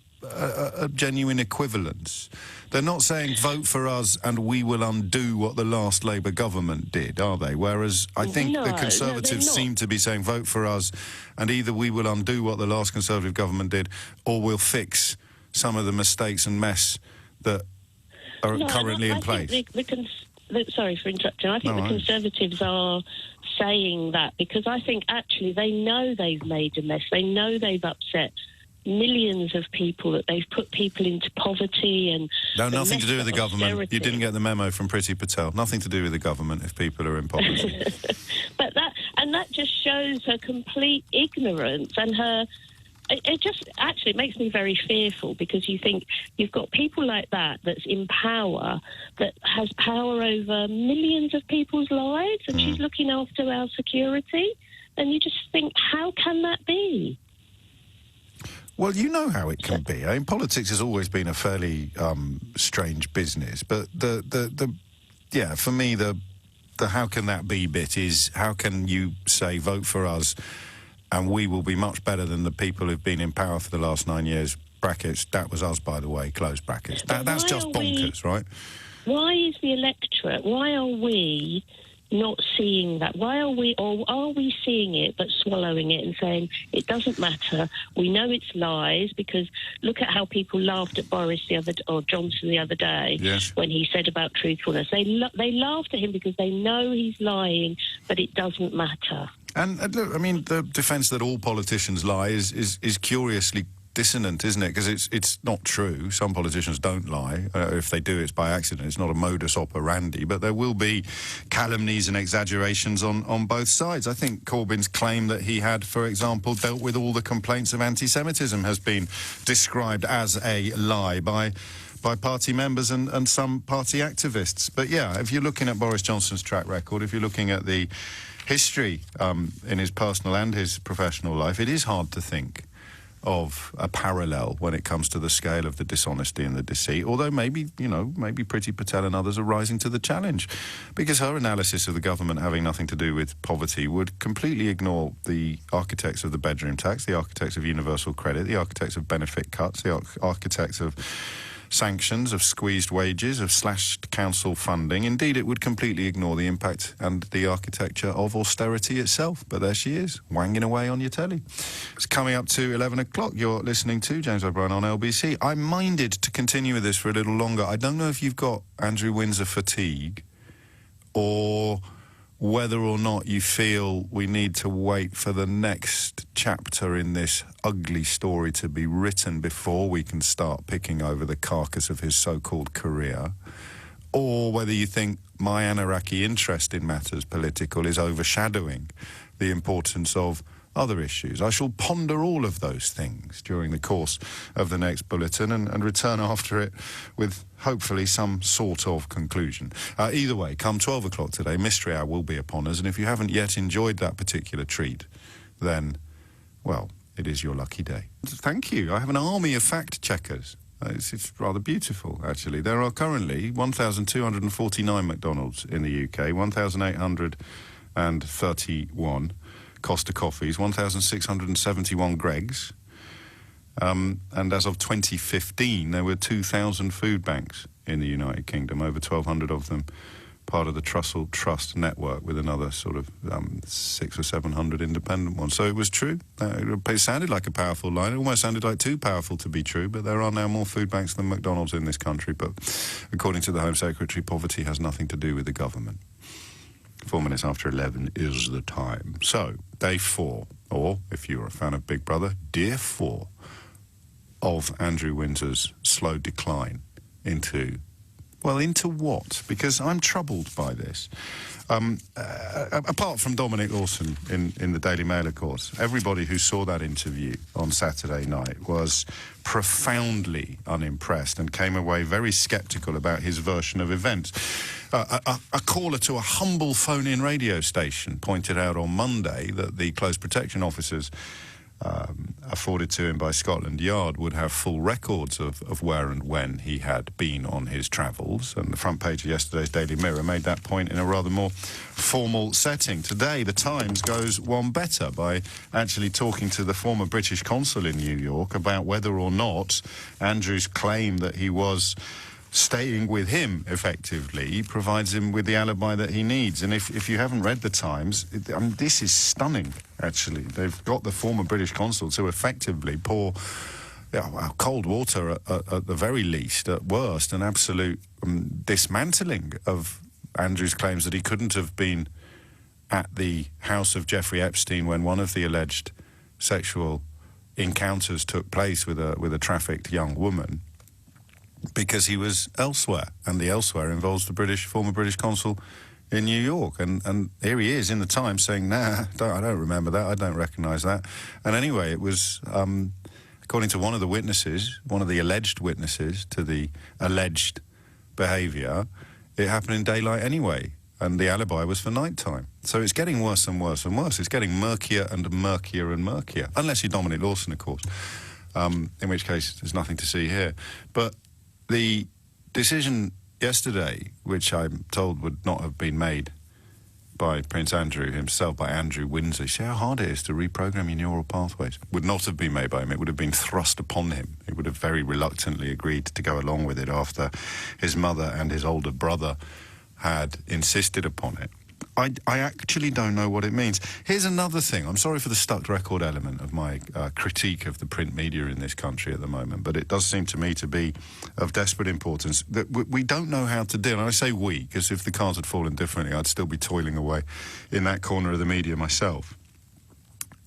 S2: genuine equivalence. They're not saying vote for us and we will undo what the last Labour government did, are they? Whereas I think the Conservatives seem to be saying vote for us and either we will undo what the last Conservative government did or we'll fix some of the mistakes and mess that are currently in place.
S12: Sorry for interrupting. I think the Conservatives are saying that because I think actually they know they've made a mess. They know they've upset millions of people, that they've put people into poverty and...
S2: No, nothing to do with the government. You didn't get the memo from Priti Patel. Nothing to do with the government if people are in poverty.
S12: But that just shows her complete ignorance and her... It just actually makes me very fearful because you think you've got people like that's in power, that has power over millions of people's lives, and she's looking after our security, and you just think, how can that be?
S2: Well, you know how it can be. I mean, politics has always been a fairly strange business, but for me, the how can that be bit is how can you say vote for us and we will be much better than the people who've been in power for the last 9 years, brackets, that was us, by the way, close brackets. That's just bonkers, right?
S12: Why is the electorate, why are we not seeing that? Why are we seeing it but swallowing it and saying it doesn't matter? We know it's lies because look at how people laughed at Johnson the other day when he said about truthfulness. They laughed at him because they know he's lying, but it doesn't matter.
S2: And look, I mean, the defence that all politicians lie is curiously dissonant, isn't it? Because it's not true. Some politicians don't lie. If they do, it's by accident. It's not a modus operandi. But there will be calumnies and exaggerations on both sides. I think Corbyn's claim that he had, for example, dealt with all the complaints of anti-Semitism has been described as a lie by party members and some party activists. But yeah, if you're looking at Boris Johnson's track record, if you're looking at the history in his personal and his professional life, it is hard to think of a parallel when it comes to the scale of the dishonesty and the deceit, although maybe Priti Patel and others are rising to the challenge, because her analysis of the government having nothing to do with poverty would completely ignore the architects of the bedroom tax, the architects of universal credit, the architects of benefit cuts, the architects of sanctions, of squeezed wages, of slashed council funding. Indeed, it would completely ignore the impact and the architecture of austerity itself. But there she is, wanging away on your telly. It's coming up to 11 o'clock. You're listening to James O'Brien on LBC. I'm minded to continue with this for a little longer. I don't know if you've got Andrew Windsor fatigue or whether or not you feel we need to wait for the next chapter in this ugly story to be written before we can start picking over the carcass of his so-called career, or whether you think my anarchy interest in matters political is overshadowing the importance of other issues. I shall ponder all of those things during the course of the next bulletin and return after it with hopefully some sort of conclusion. Either way, come 12 o'clock today, Mystery Hour will be upon us, and if you haven't yet enjoyed that particular treat, then, well, it is your lucky day. Thank you. I have an army of fact-checkers. It's rather beautiful, actually. There are currently 1,249 McDonald's in the UK, 1,831 Costa Coffees, 1,671 Greggs, and as of 2015 there were 2,000 food banks in the United Kingdom, over 1,200 of them part of the Trussell Trust network, with another sort of 600 or 700 independent ones. So it was true. It sounded like a powerful line. It almost sounded like too powerful to be true, but there are now more food banks than McDonald's in this country. But according to the Home Secretary, poverty has nothing to do with the government. 4 minutes after 11 is the time. So, day 4, or if you're a fan of Big Brother, Dear 4 of Andrew Windsor's slow decline into Well, into what? Because I'm troubled by this. Apart from Dominic Lawson in the Daily Mail, of course, everybody who saw that interview on Saturday night was profoundly unimpressed and came away very sceptical about his version of events. A caller to a humble phone-in radio station pointed out on Monday that the close protection officers afforded to him by Scotland Yard would have full records of where and when he had been on his travels, and the front page of yesterday's Daily Mirror made that point in a rather more formal setting. Today, the Times goes one better by actually talking to the former British consul in New York about whether or not Andrew's claim that he was staying with him, effectively, provides him with the alibi that he needs. And if you haven't read the Times, this is stunning, actually. They've got the former British consul to effectively pour cold water, at the very least, at worst, an absolute dismantling of Andrew's claims that he couldn't have been at the house of Jeffrey Epstein when one of the alleged sexual encounters took place with a trafficked young woman, because he was elsewhere, and the elsewhere involves the former British consul in New York. And here he is in the Times saying, nah, I don't remember that, I don't recognise that. And anyway, it was, according to one of the witnesses, one of the alleged witnesses to the alleged behaviour, it happened in daylight anyway, and the alibi was for night time. So it's getting worse and worse and worse. It's getting murkier and murkier and murkier, unless you're Dominic Lawson, of course, in which case there's nothing to see here. But the decision yesterday, which I'm told would not have been made by Prince Andrew himself, by Andrew Windsor, see how hard it is to reprogram your neural pathways, would not have been made by him. It would have been thrust upon him. He would have very reluctantly agreed to go along with it after his mother and his older brother had insisted upon it. I actually don't know what it means. Here's another thing. I'm sorry for the stuck record element of my critique of the print media in this country at the moment, but it does seem to me to be of desperate importance that we don't know how to deal. And I say we, because if the cards had fallen differently, I'd still be toiling away in that corner of the media myself.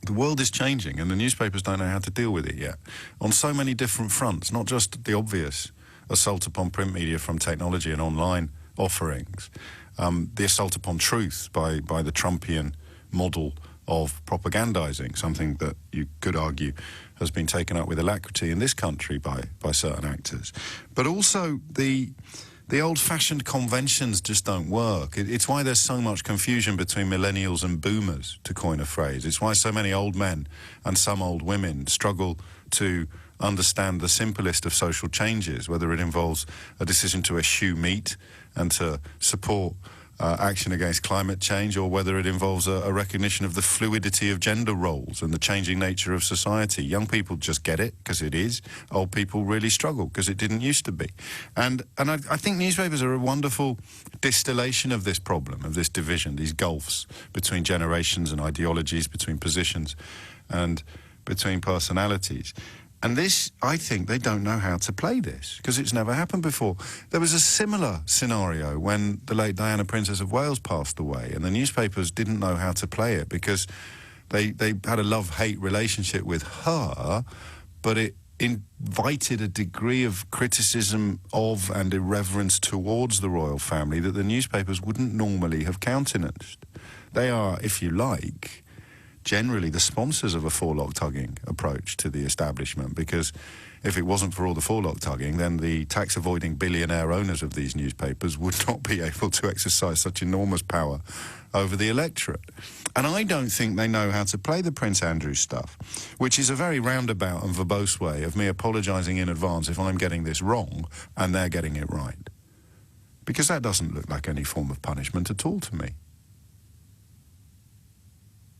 S2: The world is changing, and the newspapers don't know how to deal with it yet, on so many different fronts, not just the obvious assault upon print media from technology and online offerings, the assault upon truth by the Trumpian model of propagandizing, something that you could argue has been taken up with alacrity in this country by certain actors. But also the old-fashioned conventions just don't work. It's why there's so much confusion between millennials and boomers, to coin a phrase. It's why so many old men and some old women struggle to understand the simplest of social changes, whether it involves a decision to eschew meat and to support action against climate change, or whether it involves a recognition of the fluidity of gender roles and the changing nature of society. Young people just get it because it is. Old people really struggle because it didn't used to be. And I think newspapers are a wonderful distillation of this problem, of this division, these gulfs between generations and ideologies, between positions and between personalities. And this, I think, they don't know how to play this, because it's never happened before. There was a similar scenario when the late Diana, Princess of Wales, passed away, and the newspapers didn't know how to play it because they had a love-hate relationship with her, but it invited a degree of criticism of and irreverence towards the royal family that the newspapers wouldn't normally have countenanced. They are, if you like, generally the sponsors of a forelock-tugging approach to the establishment, because if it wasn't for all the forelock-tugging, then the tax-avoiding billionaire owners of these newspapers would not be able to exercise such enormous power over the electorate. And I don't think they know how to play the Prince Andrew stuff, which is a very roundabout and verbose way of me apologising in advance if I'm getting this wrong and they're getting it right. Because that doesn't look like any form of punishment at all to me.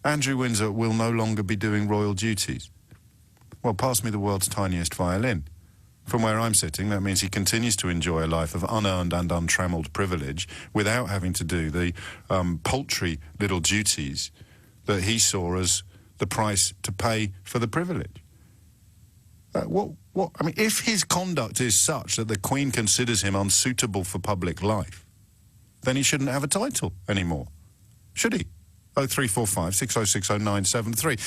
S2: Andrew Windsor will no longer be doing royal duties. Well, pass me the world's tiniest violin. From where I'm sitting, that means he continues to enjoy a life of unearned and untrammelled privilege without having to do the paltry little duties that he saw as the price to pay for the privilege. I mean, if his conduct is such that the Queen considers him unsuitable for public life, then he shouldn't have a title anymore, should he? 0345 6060 973.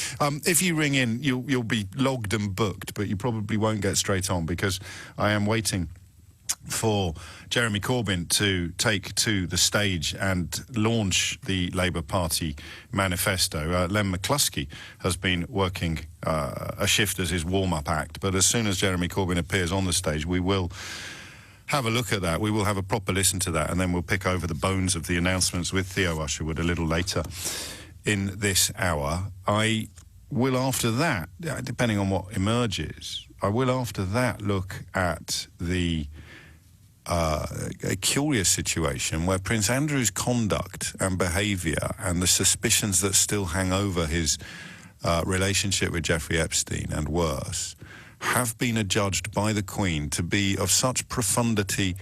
S2: If you ring in, you'll be logged and booked, but you probably won't get straight on because I am waiting for Jeremy Corbyn to take to the stage and launch the Labour Party manifesto. Len McCluskey has been working a shift as his warm-up act, but as soon as Jeremy Corbyn appears on the stage, we will have a look at that. We will have a proper listen to that, and then we'll pick over the bones of the announcements with Theo Usherwood a little later in this hour. I will, after that, depending on what emerges, I will, after that, look at a curious situation where Prince Andrew's conduct and behaviour and the suspicions that still hang over his relationship with Jeffrey Epstein and worse have been adjudged by the Queen to be of such profundity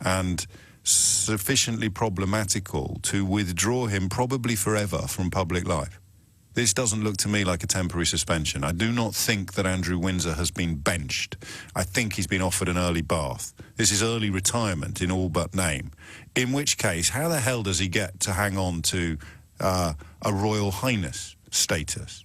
S2: and sufficiently problematical to withdraw him probably forever from public life. This doesn't look to me like a temporary suspension. I do not think that Andrew Windsor has been benched. I think he's been offered an early bath. This is early retirement in all but name. In which case, how the hell does he get to hang on to a Royal Highness status?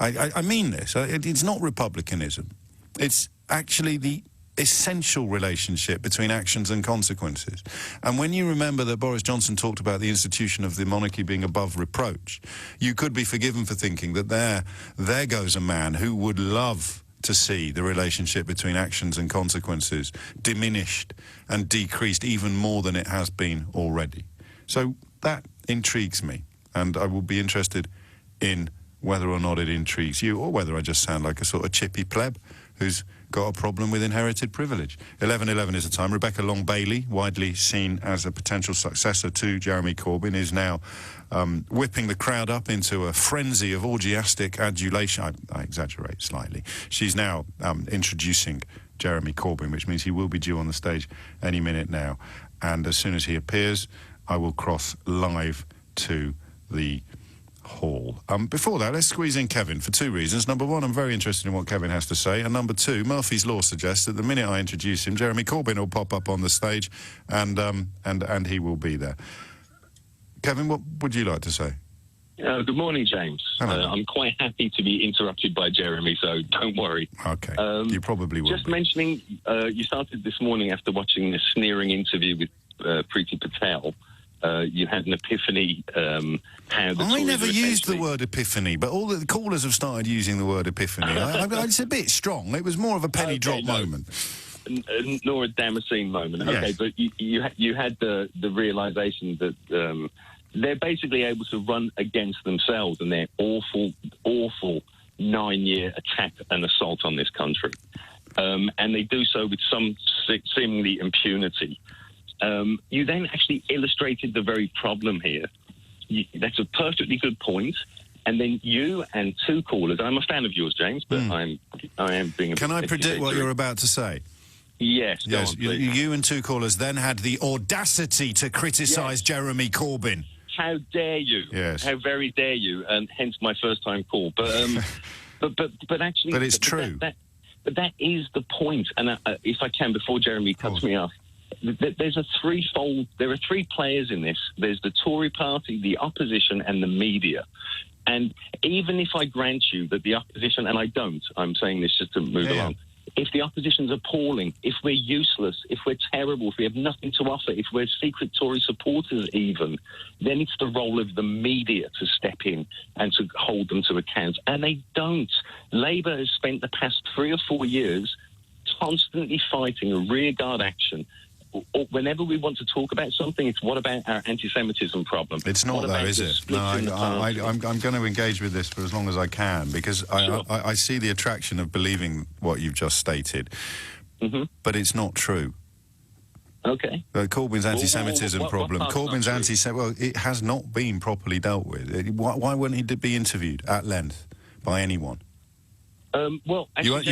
S2: I mean this. It's not republicanism. It's actually the essential relationship between actions and consequences. And when you remember that Boris Johnson talked about the institution of the monarchy being above reproach, you could be forgiven for thinking that there goes a man who would love to see the relationship between actions and consequences diminished and decreased even more than it has been already. So that intrigues me, and I will be interested in whether or not it intrigues you, or whether I just sound like a sort of chippy pleb who's got a problem with inherited privilege. 11:11 is the time. Rebecca Long-Bailey, widely seen as a potential successor to Jeremy Corbyn, is now whipping the crowd up into a frenzy of orgiastic adulation. I exaggerate slightly. She's now introducing Jeremy Corbyn, which means he will be due on the stage any minute now. And as soon as he appears, I will cross live to the hall. Before that, let's squeeze in Kevin for two reasons. Number one, I'm very interested in what Kevin has to say, and number two, Murphy's Law suggests that the minute I introduce him, Jeremy Corbyn will pop up on the stage, and he will be there. Kevin, what would you like to say?
S13: Good morning, James. I'm quite happy to be interrupted by Jeremy, so don't worry.
S2: Okay, you probably will.
S13: Just mentioning, you started this morning after watching a sneering interview with Priti Patel. You had an epiphany. I
S2: never used the word epiphany, but all the callers have started using the word epiphany. It's a bit strong. It was more of a penny drop moment.
S13: Nor a Damascene moment.
S2: Yes.
S13: Okay, but you had the realisation that they're basically able to run against themselves and their awful 9-year attack and assault on this country. And they do so with some seemingly impunity. You then actually illustrated the very problem here. That's a perfectly good point. And then you and two callers, I'm a fan of yours, James, but I am being a
S2: Can I predict what you're about to say?
S13: Yes, go on, please.
S2: You and two callers then had the audacity to criticise Jeremy Corbyn.
S13: How dare you?
S2: Yes.
S13: How very dare you? And hence my first-time call. But but actually,
S2: but it's true.
S13: But that is the point. And if I can, before Jeremy cuts me off, there's a threefold. There are three players in this. There's the Tory party, the opposition, and the media. And even if I grant you that the opposition, and I don't, I'm saying this just to move along. If the opposition's appalling, if we're useless, if we're terrible, if we have nothing to offer, if we're secret Tory supporters even, then it's the role of the media to step in and to hold them to account. And they don't. Labour has spent the past 3 or 4 years constantly fighting a rearguard action. Or whenever we want to talk about something, it's what about our anti-Semitism problem?
S2: It's not, though, is it? No, I'm going to engage with this for as long as I can, because I see the attraction of believing what you've just stated, but it's not true.
S13: Okay.
S2: Corbyn's anti-Semitism problem. Corbyn's it has not been properly dealt with. Why wouldn't he be interviewed at length by anyone?
S13: Well, actually,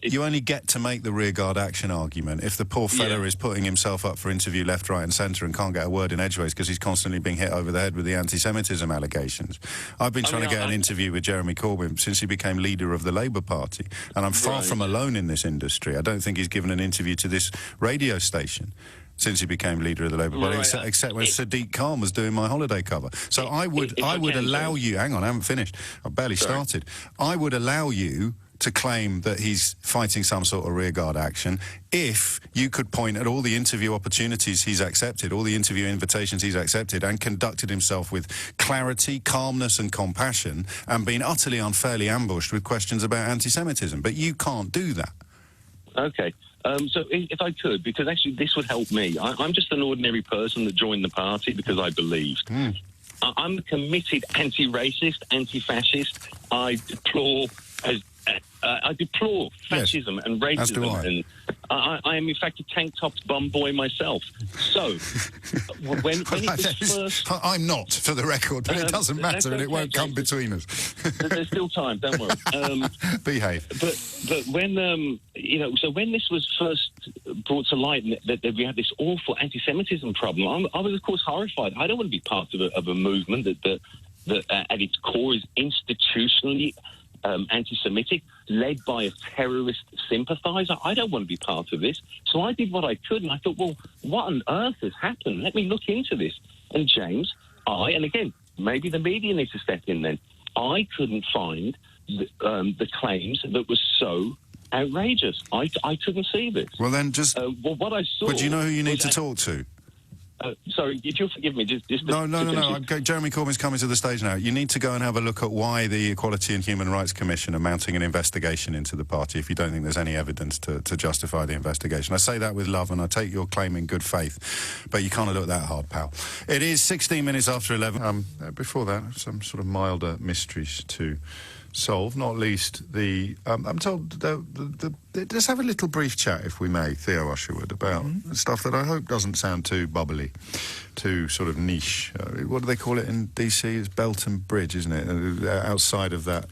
S2: you only get to make the rearguard action argument if the poor fella is putting himself up for interview left, right and centre and can't get a word in edgeways because he's constantly being hit over the head with the anti-Semitism allegations. I've been trying to get an interview with Jeremy Corbyn since he became leader of the Labour Party, and I'm far from alone in this industry. I don't think he's given an interview to this radio station since he became leader of the Labour Party, except when Sadiq Khan was doing my holiday cover. So I would allow you... Hang on, I haven't finished. I've barely started. I would allow you to claim that he's fighting some sort of rearguard action if you could point at all the interview opportunities he's accepted, all the interview invitations he's accepted, and conducted himself with clarity, calmness and compassion, and been utterly unfairly ambushed with questions about anti-Semitism. But you can't do that.
S13: Okay. So if I could, because actually this would help me. I'm just an ordinary person that joined the party because I believed. I'm a committed anti-racist, anti-fascist. I deplore fascism and racism.
S2: As do I.
S13: And I am, in fact, a tank-topped bum boy myself. So, when it was first...
S2: I'm not, for the record, but it doesn't matter, and it won't come between us.
S13: There's still time, don't worry.
S2: Behave.
S13: But when, so when this was first brought to light, that we had this awful anti-Semitism problem, I was, of course, horrified. I don't want to be part of a movement that at its core is institutionally anti-Semitic, led by a terrorist sympathiser. I don't want to be part of this. So I did what I could, and I thought, well, what on earth has happened? Let me look into this. And James, and again, maybe the media needs to step in then, I couldn't find the claims that were so outrageous. I couldn't see this.
S2: Well, then just...
S13: what I saw...
S2: But do you know who you need to talk to?
S13: Sorry, if you'll forgive me,
S2: No. Jeremy Corbyn's coming to the stage now. You need to go and have a look at why the Equality and Human Rights Commission are mounting an investigation into the party if you don't think there's any evidence to justify the investigation. I say that with love, and I take your claim in good faith, but you can't look that hard, pal. It is 16 minutes after 11. Before that, some sort of milder mysteries to solve, not least the... I'm told... Let's have a little brief chat, if we may, Theo Usherwood, about stuff that I hope doesn't sound too bubbly, too sort of niche. What do they call it in DC? It's Belt and Bridge, isn't it? Outside of that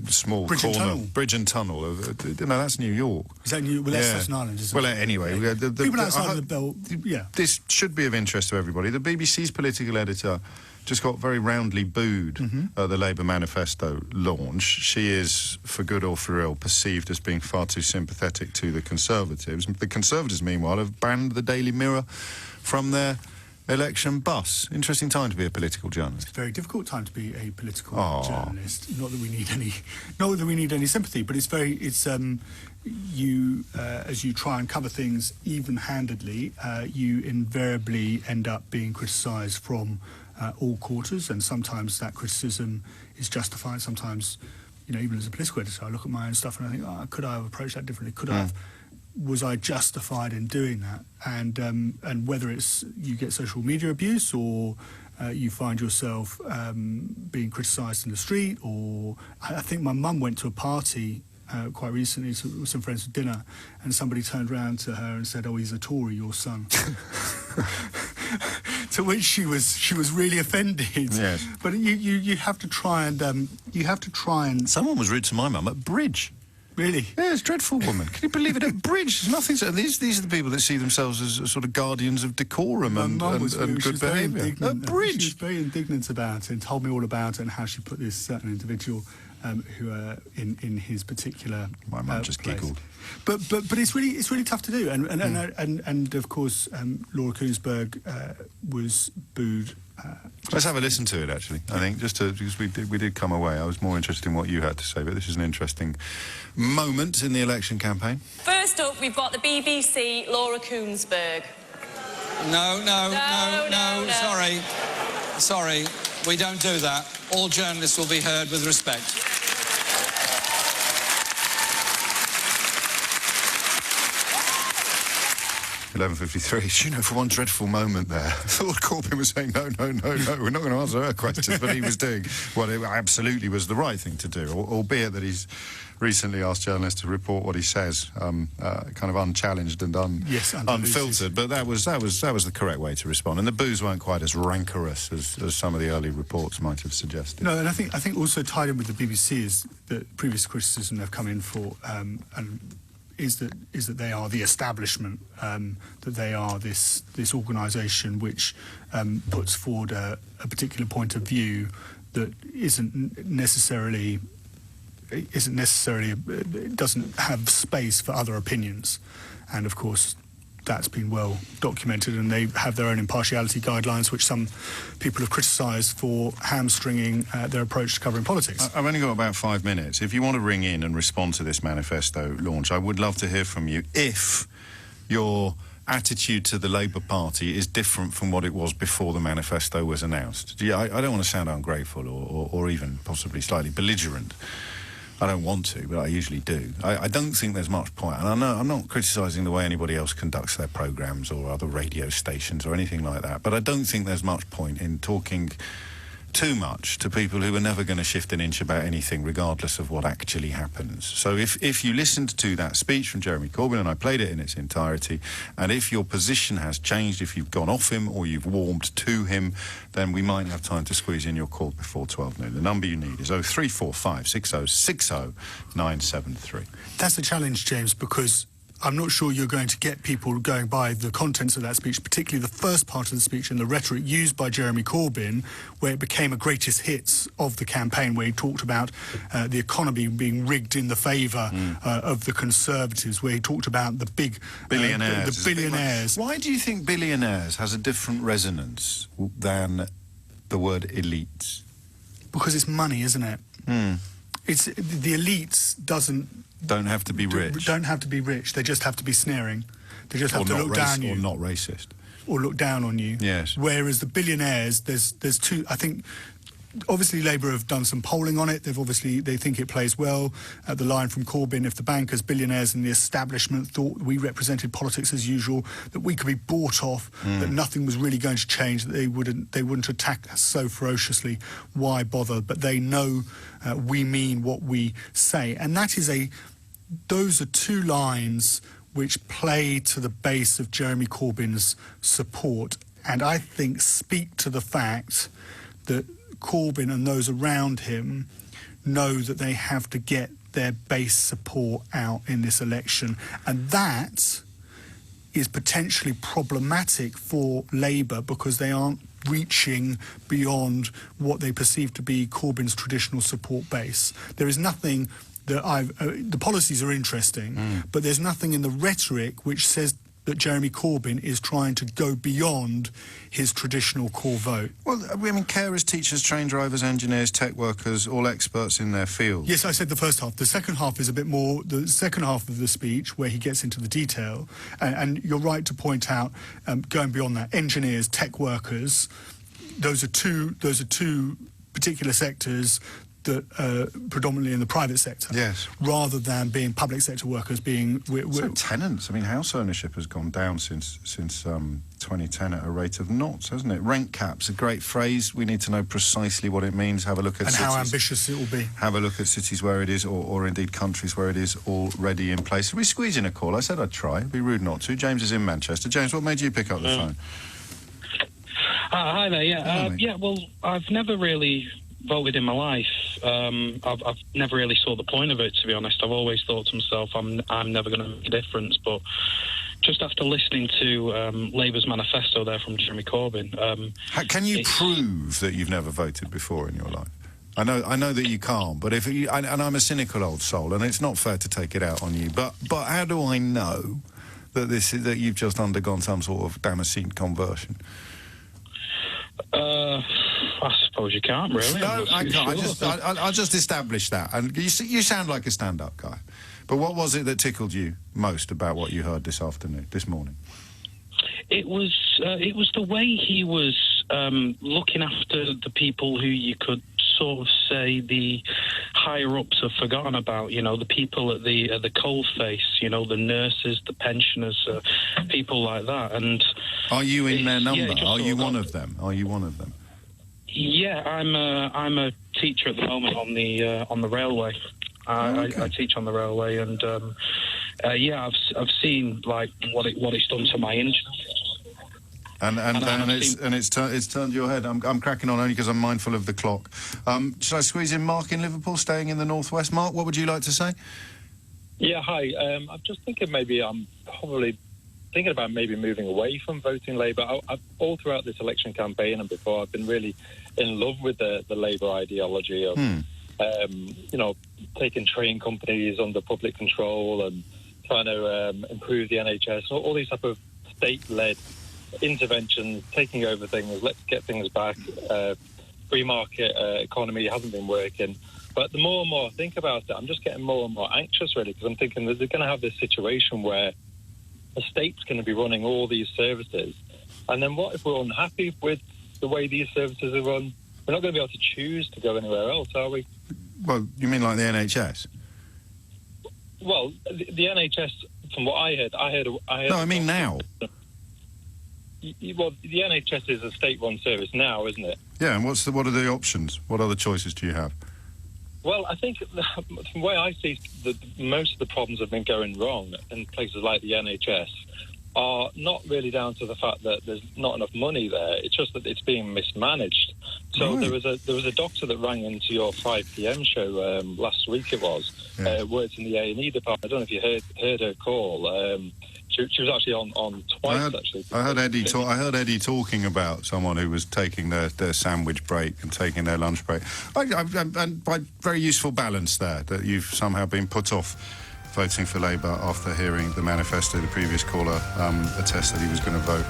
S2: small
S14: Bridge
S2: corner...
S14: and Tunnel.
S2: Bridge and Tunnel. No, that's New York.
S14: Is that New York? Well, that's Staten Island, isn't it?
S2: Well, anyway...
S14: People outside of the Belt, yeah.
S2: This should be of interest to everybody. The BBC's political editor just got very roundly booed at the Labour manifesto launch. She is, for good or for ill, perceived as being far too sympathetic to the Conservatives. The Conservatives, meanwhile, have banned the Daily Mirror from their election bus. Interesting time to be a political journalist.
S14: It's a very difficult time to be a political journalist. Not that we need any sympathy, but as you try and cover things even-handedly, you invariably end up being criticised from all quarters, and sometimes that criticism is justified. Sometimes, even as a political editor, I look at my own stuff and I think, could I have approached that differently? Was I justified in doing that? And whether it's you get social media abuse or you find yourself being criticised in the street, or I think my mum went to a party quite recently with some friends for dinner, and somebody turned around to her and said, "Oh, he's a Tory, your son." To which she was really offended.
S2: Yes.
S14: But you have to try and
S2: Someone was rude to my mum at Bridge.
S14: Really?
S2: Yeah, it's a dreadful woman. Can you believe it? At Bridge, there's nothing. These are the people that see themselves as sort of guardians of decorum and good behaviour. At Bridge,
S14: she was very indignant about it and told me all about it and how she put this certain individual who in his particular.
S2: My mum just giggled.
S14: But it's really tough to do, and of course Laura Kuenssberg was booed.
S2: Let's have a listen to it, actually. I think because we did come away. I was more interested in what you had to say, but this is an interesting moment in the election campaign.
S15: First up, we've got the BBC, Laura Kuenssberg.
S16: No. Sorry, we don't do that. All journalists will be heard with respect.
S2: 11:53. For one dreadful moment there, I thought Corbyn was saying, no, we're not going to answer her questions, but he was doing what it absolutely was the right thing to do, albeit that he's recently asked journalists to report what he says, kind of unchallenged and unfiltered. But that was the correct way to respond, and the boos weren't quite as rancorous as some of the early reports might have suggested.
S14: No, and I think also tied in with the BBC is that previous criticism they've come in for, is that they are the establishment, that they are this organisation which puts forward a particular point of view that it doesn't have space for other opinions, and of course that's been well documented, and they have their own impartiality guidelines, which some people have criticised for hamstringing their approach to covering politics.
S2: I've only got about 5 minutes. If you want to ring in and respond to this manifesto launch, I would love to hear from you. If your attitude to the Labour Party is different from what it was before the manifesto was announced. I don't want to sound ungrateful or even possibly slightly belligerent. I don't want to, but I usually do. I don't think there's much point. And I know I'm not criticising the way anybody else conducts their programmes or other radio stations or anything like that, but I don't think there's much point in talking too much to people who are never going to shift an inch about anything, regardless of what actually happens. So if you listened to that speech from Jeremy Corbyn, and I played it in its entirety, and if your position has changed, if you've gone off him or you've warmed to him, then we might have time to squeeze in your call before 12 noon. The number you need is 0345 6060 973.
S14: That's the challenge, James, because I'm not sure you're going to get people going by the contents of that speech, particularly the first part of the speech and the rhetoric used by Jeremy Corbyn, where it became a greatest hits of the campaign, where he talked about the economy being rigged in the favour of the Conservatives, where he talked about the big
S2: billionaires.
S14: The billionaires.
S2: Why do you think billionaires has a different resonance than the word elites?
S14: Because it's money, isn't it? It's the elites don't have to be rich. Don't have to be rich. They just have to be sneering. They just have to look down on you.
S2: Or not racist.
S14: Or look down on you.
S2: Yes.
S14: Whereas the billionaires, there's two. I think, obviously, Labour have done some polling on it. They think it plays well. The line from Corbyn: if the bankers, billionaires, and the establishment thought we represented politics as usual, that we could be bought off, that nothing was really going to change, that they wouldn't attack us so ferociously. Why bother? But they know we mean what we say, and those are two lines which play to the base of Jeremy Corbyn's support, and I think speak to the fact that Corbyn and those around him know that they have to get their base support out in this election, and that is potentially problematic for Labour because they aren't reaching beyond what they perceive to be Corbyn's traditional support base. There is nothing that the policies are interesting, but there's nothing in the rhetoric which says that Jeremy Corbyn is trying to go beyond his traditional core vote.
S2: Well, I mean, carers, teachers, train drivers, engineers, tech workers, all experts in their field.
S14: Yes, I said the first half. The second half is a bit more, the second half of the speech where he gets into the detail, and you're right to point out, going beyond that, engineers, tech workers, those are two particular sectors that predominantly in the private sector,
S2: yes,
S14: rather than being public sector workers.
S2: So tenants. I mean, house ownership has gone down since 2010 at a rate of knots, hasn't it? Rent cap's a great phrase. We need to know precisely what it means. Have a look at
S14: and
S2: cities,
S14: how ambitious it will be.
S2: Have a look at cities where it is, or indeed countries where it is already in place. We squeeze in a call. I said I'd try. It'd be rude not to. James is in Manchester. James, what made you pick up the phone?
S17: Hi there. Yeah. Well, I've never really voted in my life. I've never really saw the point of it, to be honest. I've always thought to myself, I'm never going to make a difference. But just after listening to Labour's manifesto there from Jeremy Corbyn,
S2: can you prove that you've never voted before in your life? I know that you can't, but and I'm a cynical old soul, and it's not fair to take it out on you. But how do I know that you've just undergone some sort of Damascene conversion?
S17: I suppose you can't, really.
S2: No, I can't.
S17: Sure.
S2: I'll just establish that. And you sound like a stand-up guy. But what was it that tickled you most about what you heard this morning?
S17: It was the way he was looking after the people who you could sort of say the higher-ups have forgotten about, the people at the coalface, the nurses, the pensioners, people like that. And
S2: are you in their number?
S17: Yeah,
S2: Are you one of them?
S17: Yeah, I'm a teacher at the moment on the railway. I teach on the railway, and I've seen like what it's done to my engine.
S2: And it's turned your head. I'm cracking on only because I'm mindful of the clock. Should I squeeze in Mark in Liverpool, staying in the northwest? Mark, what would you like to say?
S18: Yeah, hi. I'm just thinking I'm probably thinking about maybe moving away from voting Labour. I've all throughout this election campaign and before, I've been really in love with the Labour ideology of, taking train companies under public control and trying to improve the NHS, all these type of state-led intervention, taking over things, let's get things back. Free market economy hasn't been working. But the more and more I think about it, I'm just getting more and more anxious, really, because I'm thinking that they're going to have this situation where the state's going to be running all these services. And then what if we're unhappy with the way these services are run? We're not going to be able to choose to go anywhere else, are we?
S2: Well, you mean like the NHS?
S18: Well, the NHS, from what I heard...
S2: No, I mean now.
S18: Well, the NHS is a state-run service now, isn't it?
S2: Yeah, and what are the options? What other choices do you have?
S18: Well, I think from the way I see that most of the problems have been going wrong in places like the NHS are not really down to the fact that there's not enough money there. It's just that it's being mismanaged. So
S2: Right.
S18: there was a doctor that rang into your 5 p.m. show last week. It was works in the A&E department. I don't know if you heard her call. She was actually on twice.
S2: I heard Eddie talking about someone who was taking their sandwich break and taking their lunch break. And by very useful balance there, that you've somehow been put off voting for Labour after hearing the manifesto. The previous caller attest that he was going to vote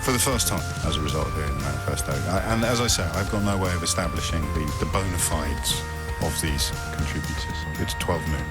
S2: for the first time as a result of hearing the manifesto. And as I say, I've got no way of establishing the bona fides of these contributors. It's 12 noon.